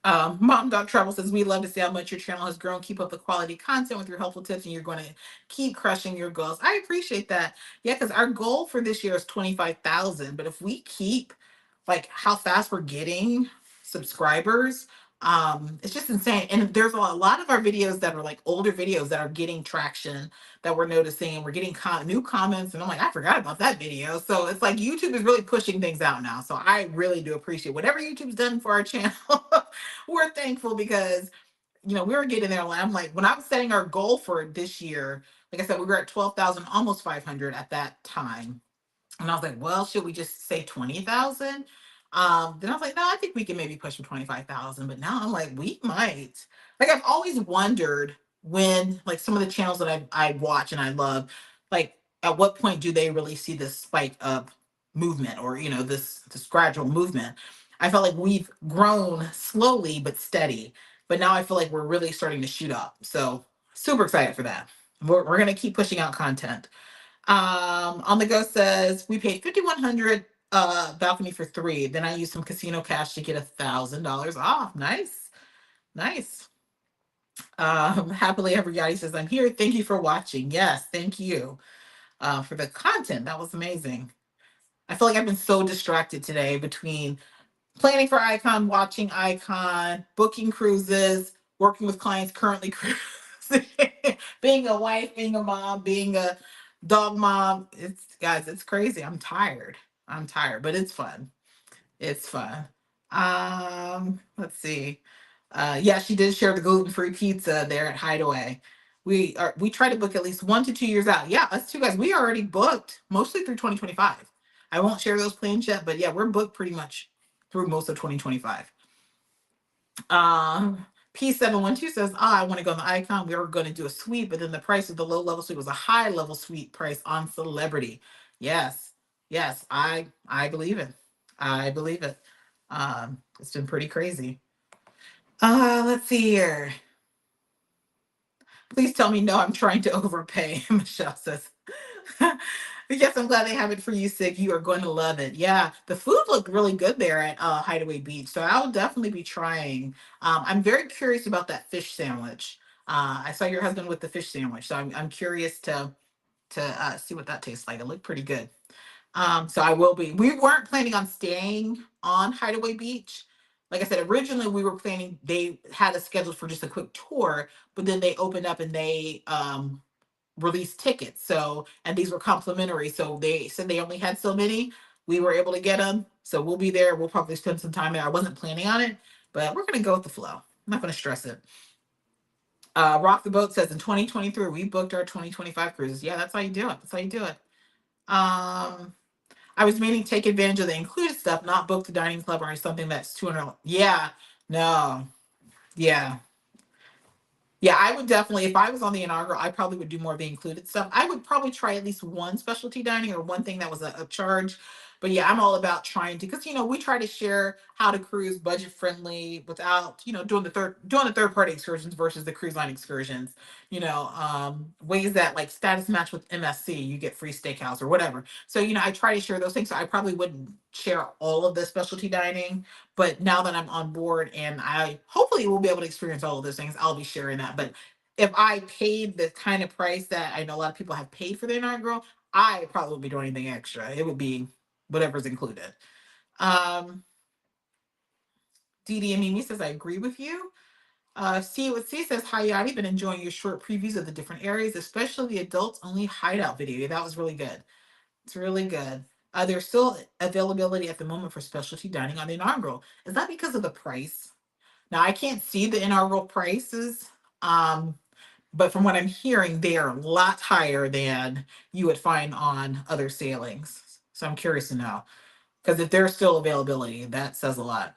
Mom Dog Travel says, we love to see how much your channel has grown. Keep up the quality content with your helpful tips, and you're going to keep crushing your goals. I appreciate that. Yeah, because our goal for this year is 25,000. But if we keep like how fast we're getting subscribers, it's just insane. And there's a lot of our videos that are like older videos that are getting traction that we're noticing, and we're getting new comments. And I'm like, I forgot about that video. So it's like YouTube is really pushing things out now. So I really do appreciate whatever YouTube's done for our channel. We're thankful because we were getting there. I'm like, when I was setting our goal for this year, like I said, we were at 12,000, almost 500 at that time. And I was like, well, should we just say 20,000? Then I was like, no, I think we can maybe push for 25,000. But now I'm like, we might. Like, I've always wondered when, like, some of the channels that I watch and I love, like, at what point do they really see this spike of movement, or, this gradual movement? I felt like we've grown slowly but steady. But now I feel like we're really starting to shoot up. So, super excited for that. We're going to keep pushing out content. On the go says we paid 5,100 balcony for three. Then I used some casino cash to get $1,000 off. Nice, nice. Happily ever Yachty says I'm here. Thank you for watching. Yes, thank you for the content. That was amazing. I feel like I've been so distracted today between planning for Icon, watching Icon, booking cruises, working with clients currently cruising, being a wife, being a mom, being a dog mom. It's crazy. I'm tired. I'm tired, but it's fun. It's fun. Let's see. Yeah, she did share the gluten-free pizza there at Hideaway. We try to book at least 1 to 2 years out. Yeah, us two guys, we already booked mostly through 2025. I won't share those plans yet, but yeah, we're booked pretty much through most of 2025. Um, P712 says, I want to go on the Icon. We were going to do a suite, but then the price of the low level suite was a high level suite price on Celebrity. Yes, yes, I believe it. I believe it. It's been pretty crazy. Let's see here. Please tell me no, I'm trying to overpay. Michelle says. Yes, I'm glad they have it for you, Sig. You are going to love it. Yeah, the food looked really good there at Hideaway Beach, so I'll definitely be trying. I'm very curious about that fish sandwich. I saw your husband with the fish sandwich, so I'm curious to see what that tastes like. It looked pretty good. So I will be. We weren't planning on staying on Hideaway Beach. Like I said, originally we were planning. They had us scheduled for just a quick tour, but then they opened up and they released tickets. So, and these were complimentary. So they said they only had so many. We were able to get them. So we'll be there. We'll probably spend some time there. I wasn't planning on it, but we're gonna go with the flow. I'm not gonna stress it. Rock the Boat says in 2023 we booked our 2025 cruises. Yeah, that's how you do it. That's how you do it. Um, I was meaning take advantage of the included stuff, not book the dining club or something that's 200. Yeah, no, yeah. Yeah, I would definitely, if I was on the inaugural, I probably would do more of the included stuff. I would probably try at least one specialty dining or one thing that was a charge. But yeah, I'm all about trying to, because we try to share how to cruise budget friendly without, doing the third party excursions versus the cruise line excursions. Ways that like status match with MSC, you get free steakhouse or whatever. So I try to share those things. So I probably wouldn't share all of the specialty dining, but now that I'm on board and I hopefully will be able to experience all of those things, I'll be sharing that. But if I paid the kind of price that I know a lot of people have paid for their inaugural, I probably wouldn't be doing anything extra. It would be whatever's included. Um, Dee and Mimi says, I agree with you. See what C says, hi, I've been enjoying your short previews of the different areas, especially the adults only hideout video. Yeah, that was really good. It's really good. There's still availability at the moment for specialty dining on the inaugural. Is that because of the price? Now I can't see the inaugural prices, um, but from what I'm hearing, they are a lot higher than you would find on other sailings. So I'm curious to know, because if there's still availability, that says a lot.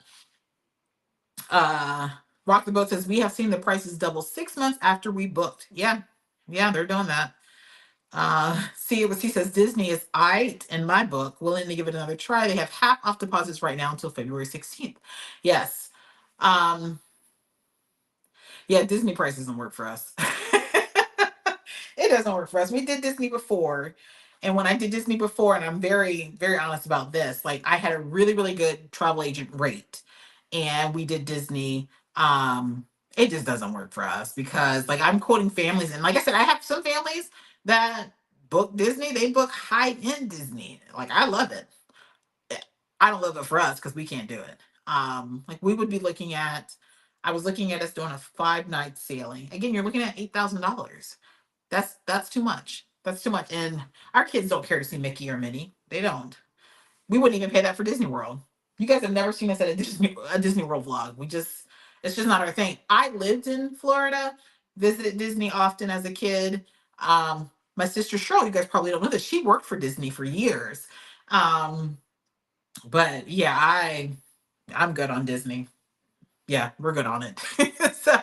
Uh, Rock the Boat says we have seen the prices double 6 months after we booked. Yeah, yeah, they're doing that. See what he says. Disney is in my book, willing to give it another try. They have half off deposits right now until February 16th. Yes. Um, yeah, Disney price doesn't work for us. It doesn't work for us. We did Disney before. And when I did Disney before, and I'm very, very honest about this, like I had a really, really good travel agent rate. And we did Disney. It just doesn't work for us because like I'm quoting families, and like I said, I have some families that book Disney, they book high-end Disney. Like I love it. I don't love it for us because we can't do it. Like we would be looking at, I was looking at us doing a 5 night sailing. Again, you're looking at $8,000. That's too much. That's too much. And our kids don't care to see Mickey or Minnie. They don't. We wouldn't even pay that for Disney World. You guys have never seen us at a Disney World vlog. We just It's just not our thing. I lived in Florida, visited Disney often as a kid. My sister Cheryl, you guys probably don't know this, she worked for Disney for years. Um, but yeah, I'm good on Disney. Yeah, we're good on it. So,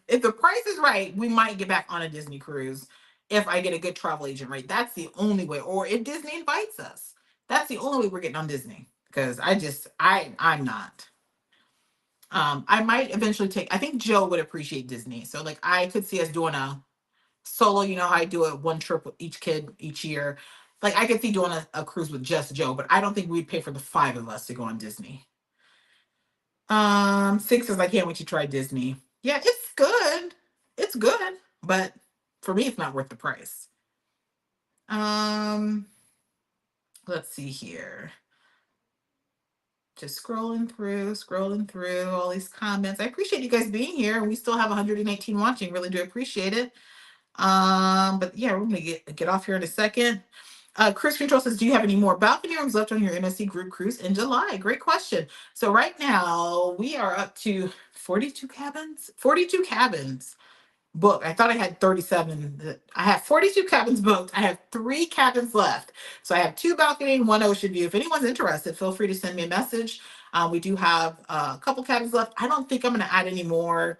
if the price is right, we might get back on a Disney cruise if I get a good travel agent rate. That's the only way. Or if Disney invites us, that's the only way we're getting on Disney. Because I'm not. I might eventually take. I think Joe would appreciate Disney. So like, I could see us doing a solo. You know how I do it, one trip with each kid each year. Like I could see doing a cruise with just Joe, but I don't think we'd pay for the five of us to go on Disney. Six is I can't wait to try Disney. Yeah, it's good. It's good, but for me, it's not worth the price. Um, let's see here. Just scrolling through all these comments. I appreciate you guys being here. We still have 118 watching. Really do appreciate it. But yeah, we're gonna get off here in a second. Chris Control says, do you have any more balcony rooms left on your MSC group cruise in July? Great question. So right now we are up to 42 cabins. 42 cabins booked. I thought I had 37. I have 42 cabins booked. I have 3 cabins left. So I have 2 balcony and 1 ocean view. If anyone's interested, feel free to send me a message. We do have a couple cabins left. I don't think I'm going to add any more.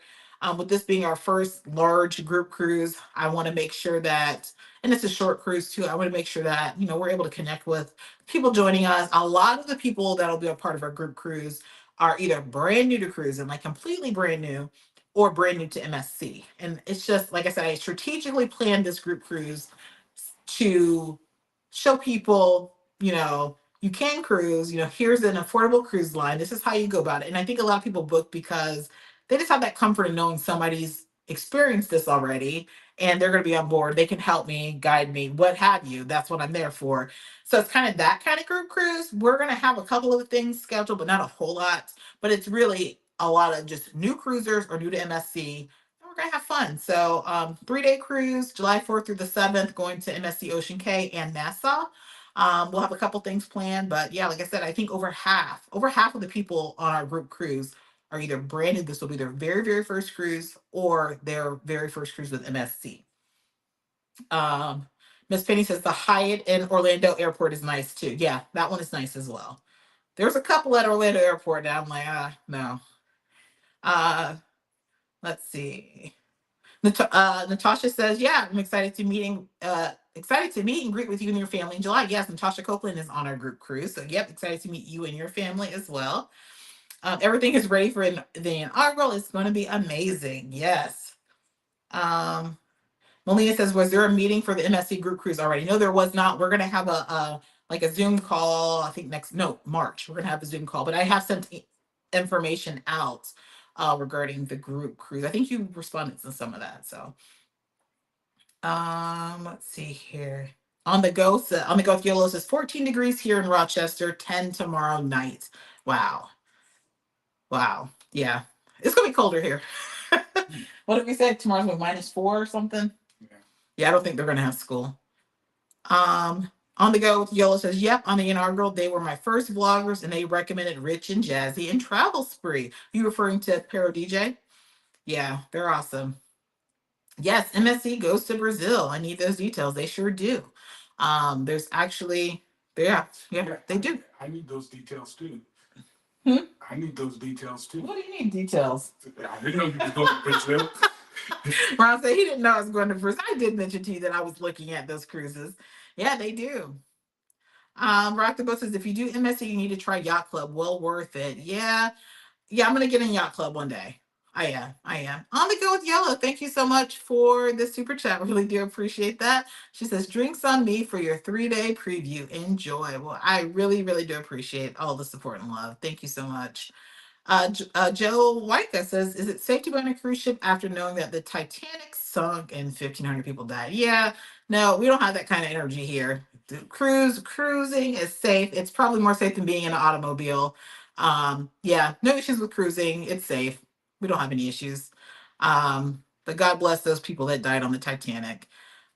With this being our first large group cruise, I want to make sure that, and it's a short cruise too, I want to make sure that, we're able to connect with people joining us. A lot of the people that'll be a part of our group cruise are either brand new to cruising, like completely brand new, or brand new to MSC. And it's just, like I said, I strategically planned this group cruise to show people, you can cruise, here's an affordable cruise line. This is how you go about it. And I think a lot of people book because they just have that comfort in knowing somebody's experienced this already and they're going to be on board. They can help me, guide me, what have you. That's what I'm there for. So it's kind of that kind of group cruise. We're going to have a couple of things scheduled, but not a whole lot. But it's really a lot of just new cruisers or new to MSC. And we're going to have fun. So 3-day cruise, July 4th through the 7th, going to MSC Ocean Cay and Nassau. We'll have a couple things planned, but yeah, like I said, I think over half of the people on our group cruise are either brand new. This will be their very, very first cruise or their very first cruise with MSC. Miss Penny says the Hyatt in Orlando Airport is nice too. Yeah, that one is nice as well. There's a couple at Orlando Airport that I'm like, no. Uh, let's see. Natasha says, yeah, I'm excited to meet and greet with you and your family in July. Yes, Natasha Copeland is on our group cruise. So yep, excited to meet you and your family as well. Everything is ready for the inaugural. It's going to be amazing. Yes. Um, Melina says, was there a meeting for the MSC group cruise already? No, there was not. We're going to have a Zoom call, I think March. We're going to have a Zoom call, but I have sent information out regarding the group cruise. I think you responded to some of that. So, let's see here. On the go with Yellow says 14 degrees here in Rochester, 10 tomorrow night. Wow. Wow. Yeah. It's going to be colder here. What did we say? Tomorrow's what, -4 or something? Yeah, I don't think they're going to have school. On the go with Yolo says, yep, on the inaugural, they were my first vloggers and they recommended Rich and Jazzy and Travel Spree. You referring to Pero DJ? Yeah, they're awesome. Yes, MSC goes to Brazil. I need those details. They sure do. There's actually, yeah, they do. I need those details too. Hmm? I need those details too. What do you need details? I didn't know you was going to Brazil. Ron said he didn't know I was going to Brazil. I did mention to you that I was looking at those cruises. Yeah, they do. Rock the Boat says, if you do MSC, you need to try Yacht Club. Well worth it. Yeah. I'm gonna get in Yacht Club one day. I am. On the go with Yellow. Thank you so much for the super chat. Really do appreciate that. She says, drinks on me for your 3-day preview. Enjoy. Well, I really, really do appreciate all the support and love. Thank you so much. Joe Waika says, is it safe to go on a cruise ship after knowing that the Titanic sunk and 1,500 people died? Yeah, no, we don't have that kind of energy here. The cruising is safe. It's probably more safe than being in an automobile. Yeah, no issues with cruising. It's safe. We don't have any issues. But God bless those people that died on the Titanic.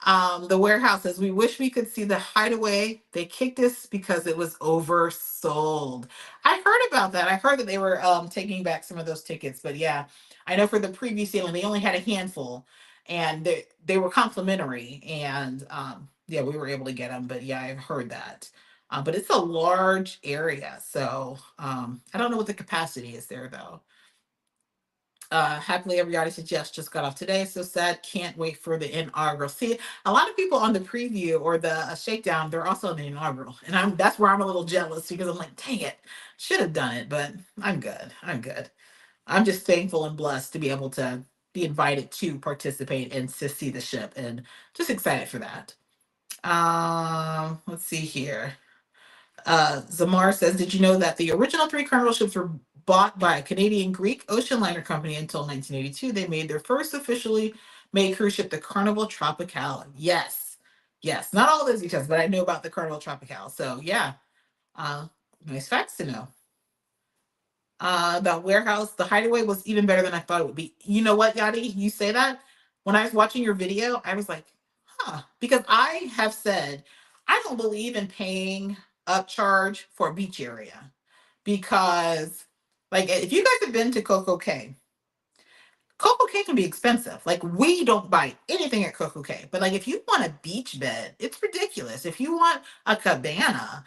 The warehouse says, we wish we could see the hideaway. They kicked us because it was oversold. I heard about that. I heard that they were taking back some of those tickets. But yeah, I know for the preview sailing, they only had a handful and they were complimentary. And yeah, we were able to get them. But yeah, I've heard that. But it's a large area. So I don't know what the capacity is there, though. Happily Everybody Suggests just got off today. So sad. Can't wait for the inaugural. See, a lot of people on the preview or the shakedown, they're also on the inaugural. And that's where I'm a little jealous because I'm like, dang it, should have done it, but I'm good. I'm good. I'm just thankful and blessed to be able to be invited to participate and to see the ship and just excited for that. Let's see here. Zamar says, did you know that the original three Carnival ships were bought by a Canadian Greek ocean liner company until 1982? They made their first officially made cruise ship, the Carnival Tropical. Yes. Yes. Not all those details, but I know about the Carnival Tropical. So yeah. Uh, nice facts to know. The warehouse, the hideaway was even better than I thought it would be. You know what, Yadi? You say that? When I was watching your video, I was like, huh. Because I have said, I don't believe in paying upcharge for a beach area. Because, like, if you guys have been to Coco Cay can be expensive. Like, we don't buy anything at Coco Cay. But, like, if you want a beach bed, it's ridiculous. If you want a cabana,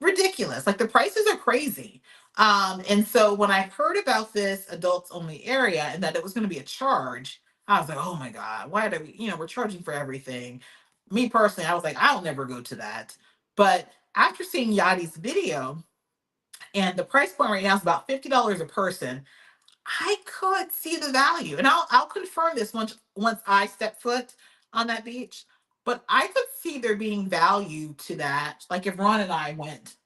ridiculous. Like the prices are crazy. And so when I heard about this adults only area and that it was going to be a charge, I was like, oh my God, why do we, we're charging for everything. Me personally, I was like, I'll never go to that. But after seeing Yadi's video and the price point right now is about $50 a person, I could see the value. And I'll confirm this once I step foot on that beach. But I could see there being value to that. Like if Ron and I went,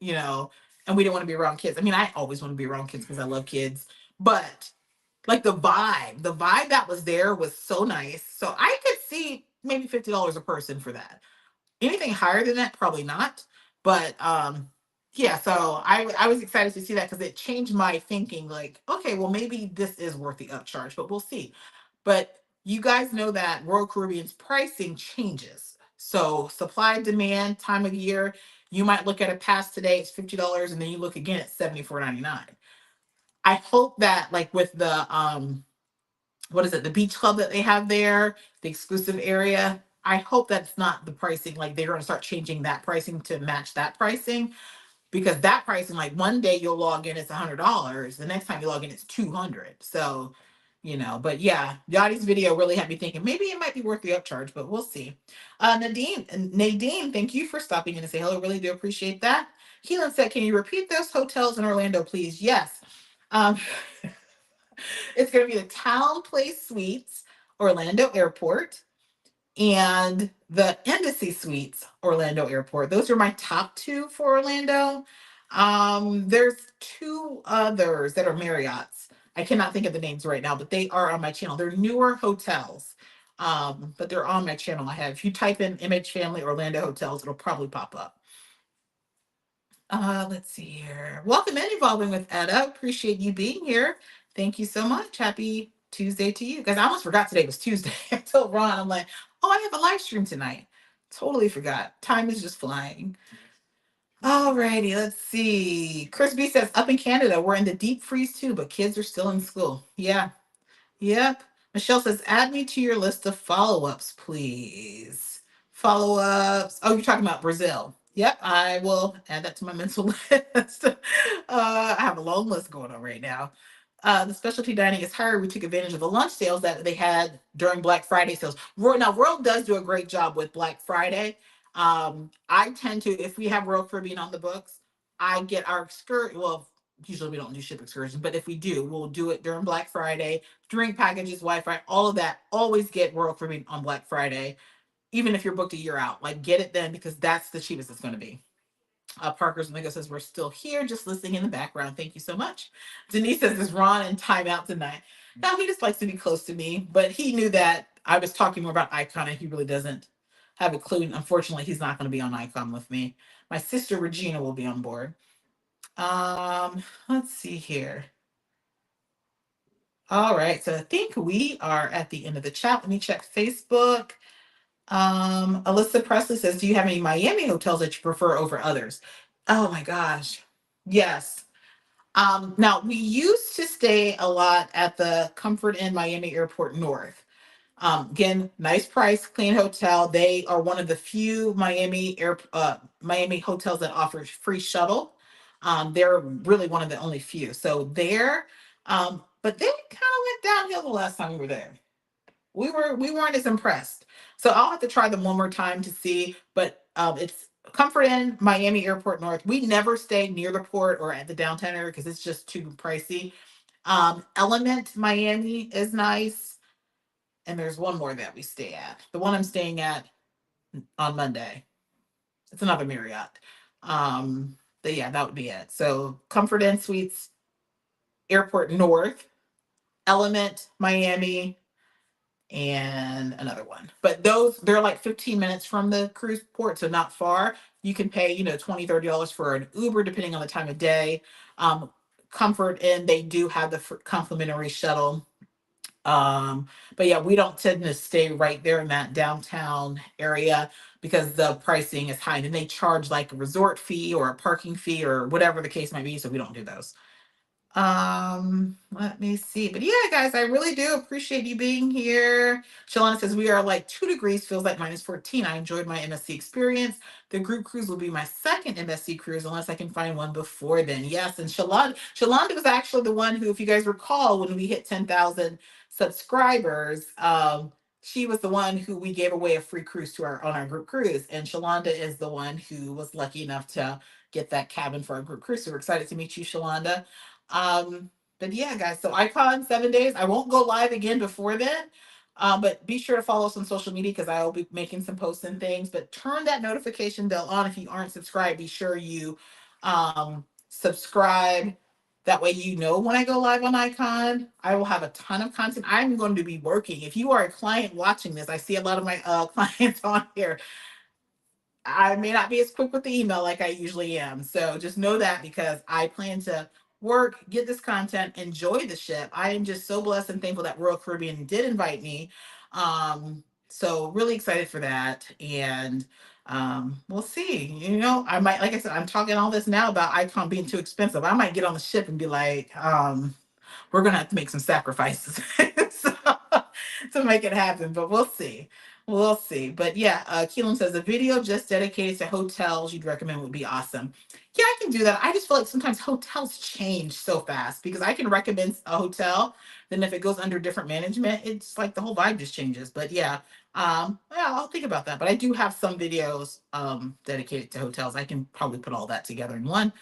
you know, and we didn't want to be around kids. I mean, I always want to be around kids because I love kids, but like the vibe that was there was so nice. So I could see maybe $50 a person for that. Anything higher than that, probably not. But yeah, so I was excited to see that because it changed my thinking. Like, okay, well maybe this is worth the upcharge, but we'll see. But you guys know that Royal Caribbean's pricing changes. So supply, demand, time of year. You might look at a pass today, it's $50, and then you look again at $74.99. I hope that like with the what is it, the beach club that they have there, the exclusive area. I hope that's not the pricing, like they're gonna start changing that pricing to match that pricing because that pricing, like one day you'll log in, it's $100. The next time you log in, it's 200. So, but yeah, Yachty's video really had me thinking maybe it might be worth the upcharge, but we'll see. Nadine, thank you for stopping in to say hello. Really do appreciate that. Keelan said, can you repeat those hotels in Orlando, please? Yes. Um, it's going to be the Town Place Suites, Orlando Airport, and the Embassy Suites, Orlando Airport. Those are my top two for Orlando. There's two others that are Marriott's. I cannot think of the names right now, but they are on my channel. They're newer hotels. But they're on my channel. I have, if you type in MH Family Orlando Hotels, it'll probably pop up. Let's see here. Welcome in Evolving with Etta. Appreciate you being here. Thank you so much. Happy Tuesday to you. Guys, I almost forgot today was Tuesday. I told Ron, I'm like, oh, I have a live stream tonight. Totally forgot. Time is just flying. Alrighty, let's see. Chris B says, up in Canada, we're in the deep freeze too, but kids are still in school. Yeah. Yep. Michelle says, add me to your list of follow-ups, please. Follow-ups. Oh, you're talking about Brazil. Yep, I will add that to my mental list. I have a long list going on right now. The specialty dining is higher. We took advantage of the lunch sales that they had during Black Friday sales. Now, World does do a great job with Black Friday. I tend to, if we have Royal Caribbean on the books, I get our excursion. Well, usually we don't do ship excursions, but if we do, we'll do it during Black Friday. Drink packages, Wi-Fi, all of that. Always get Royal Caribbean on Black Friday, even if you're booked a year out. Like, get it then because that's the cheapest it's going to be. Parker's Omega says, we're still here, just listening in the background. Thank you so much. Denise says, is Ron in timeout tonight? No, he just likes to be close to me, but he knew that I was talking more about Icon and he really doesn't have a clue. Unfortunately, he's not going to be on Icon with me. My sister Regina will be on board. Let's see here. All right, so I think we are at the end of the chat. Let me check Facebook. Alyssa Presley says, do you have any Miami hotels that you prefer over others? Oh my gosh. Yes. Now we used to stay a lot at the Comfort Inn Miami Airport North. Again, nice price, clean hotel. They are one of the few Miami hotels that offers free shuttle. They're really one of the only few. So there, but they kind of went downhill the last time we were there. We weren't as impressed. So I'll have to try them one more time to see. But it's Comfort Inn, Miami Airport North. We never stay near the port or at the downtown area because it's just too pricey. Element Miami is nice, and there's one more that we stay at. The one I'm staying at on Monday. It's another Marriott. But yeah, that would be it. So Comfort Inn Suites, Airport North, Element Miami, and another one. But those, they're like 15 minutes from the cruise port, so not far. You can pay, $20, $30 for an Uber depending on the time of day. Um, Comfort Inn, they do have the complimentary shuttle. Um, but yeah, we don't tend to stay right there in that downtown area because the pricing is high, and they charge like a resort fee or a parking fee or whatever the case might be. So we don't do those. Let me see. But yeah, guys, I really do appreciate you being here. Shalana says we are like 2 degrees, feels like -14. I enjoyed my MSC experience. The group cruise will be my second MSC cruise unless I can find one before then. Yes, and Shalonda was actually the one who, if you guys recall, when we hit 10,000 subscribers, she was the one who we gave away a free cruise to our on our group cruise. And Shalonda is the one who was lucky enough to get that cabin for our group cruise. So we're excited to meet you, Shalonda. Um, but yeah, guys, so Icon 7 days. I won't go live again before then. But be sure to follow us on social media because I will be making some posts and things. But turn that notification bell on if you aren't subscribed. Be sure you subscribe. That way you know when I go live on Icon. I will have a ton of content. I'm going to be working. If you are a client watching this, I see a lot of my clients on here. I may not be as quick with the email like I usually am. So just know that because I plan to work, get this content, enjoy the ship. I am just so blessed and thankful that Royal Caribbean did invite me. So really excited for that. And we'll see. I might, like I said, I'm talking all this now about Icon being too expensive. I might get on the ship and be like, we're gonna have to make some sacrifices so, to make it happen, but we'll see. We'll see. But yeah, Keelan says a video just dedicated to hotels you'd recommend would be awesome. Yeah, I can do that. I just feel like sometimes hotels change so fast because I can recommend a hotel, then if it goes under different management, it's like the whole vibe just changes. But yeah, yeah, I'll think about that. But I do have some videos dedicated to hotels. I can probably put all that together in one.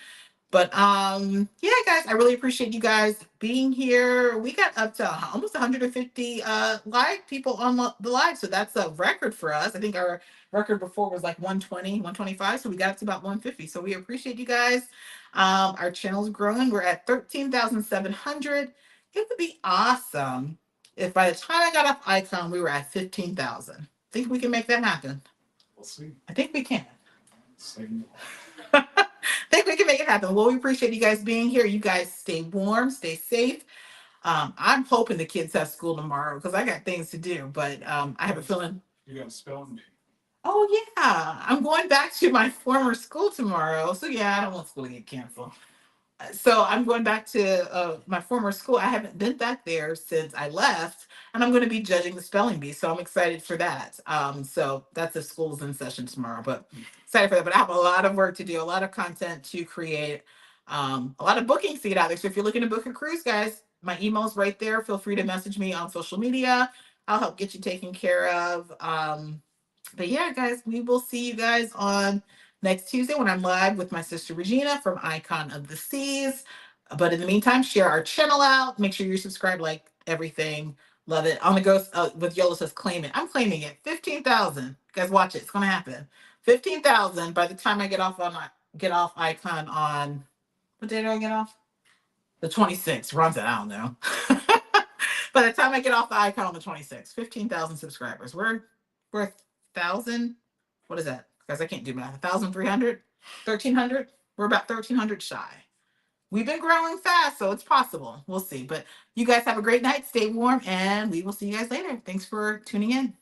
But yeah, guys, I really appreciate you guys being here. We got up to almost 150 live people on the live, so that's a record for us. I think our record before was like 120, 125, so we got up to about 150. So we appreciate you guys. Our channel's growing. We're at 13,700. It would be awesome if by the time I got off Icon, we were at 15,000. Think we can make that happen? We'll see. I think we can. Same. I think we can make it happen. Well, we appreciate you guys being here. You guys stay warm, stay safe. I'm hoping the kids have school tomorrow because I got things to do, but I have a feeling. You got a spelling bee. Oh, yeah. I'm going back to my former school tomorrow. So, yeah, I don't want school to get canceled. So I'm going back to my former school. I haven't been back there since I left, and I'm going to be judging the spelling bee. So I'm excited for that. So that's if school's in session tomorrow, but excited for that. But I have a lot of work to do, a lot of content to create, a lot of bookings to get out there. So if you're looking to book a cruise, guys, my email's right there. Feel free to message me on social media. I'll help get you taken care of. But yeah, guys, we will see you guys on next Tuesday when I'm live with my sister Regina from Icon of the Seas. But in the meantime, share our channel out. Make sure you're subscribed, like everything. Love it. On the ghost with Yola says claim it. I'm claiming it. 15,000. Guys, watch it. It's gonna happen. 15,000 by the time I get off Icon on what day do I get off? The 26th. Runs it. I don't know. By the time I get off the Icon on the 26th, 15,000 subscribers. We're 1,000. What is that? Guys, I can't do math. 1,300? 1,300? We're about 1,300 shy. We've been growing fast, so it's possible. We'll see. But you guys have a great night. Stay warm, and we will see you guys later. Thanks for tuning in.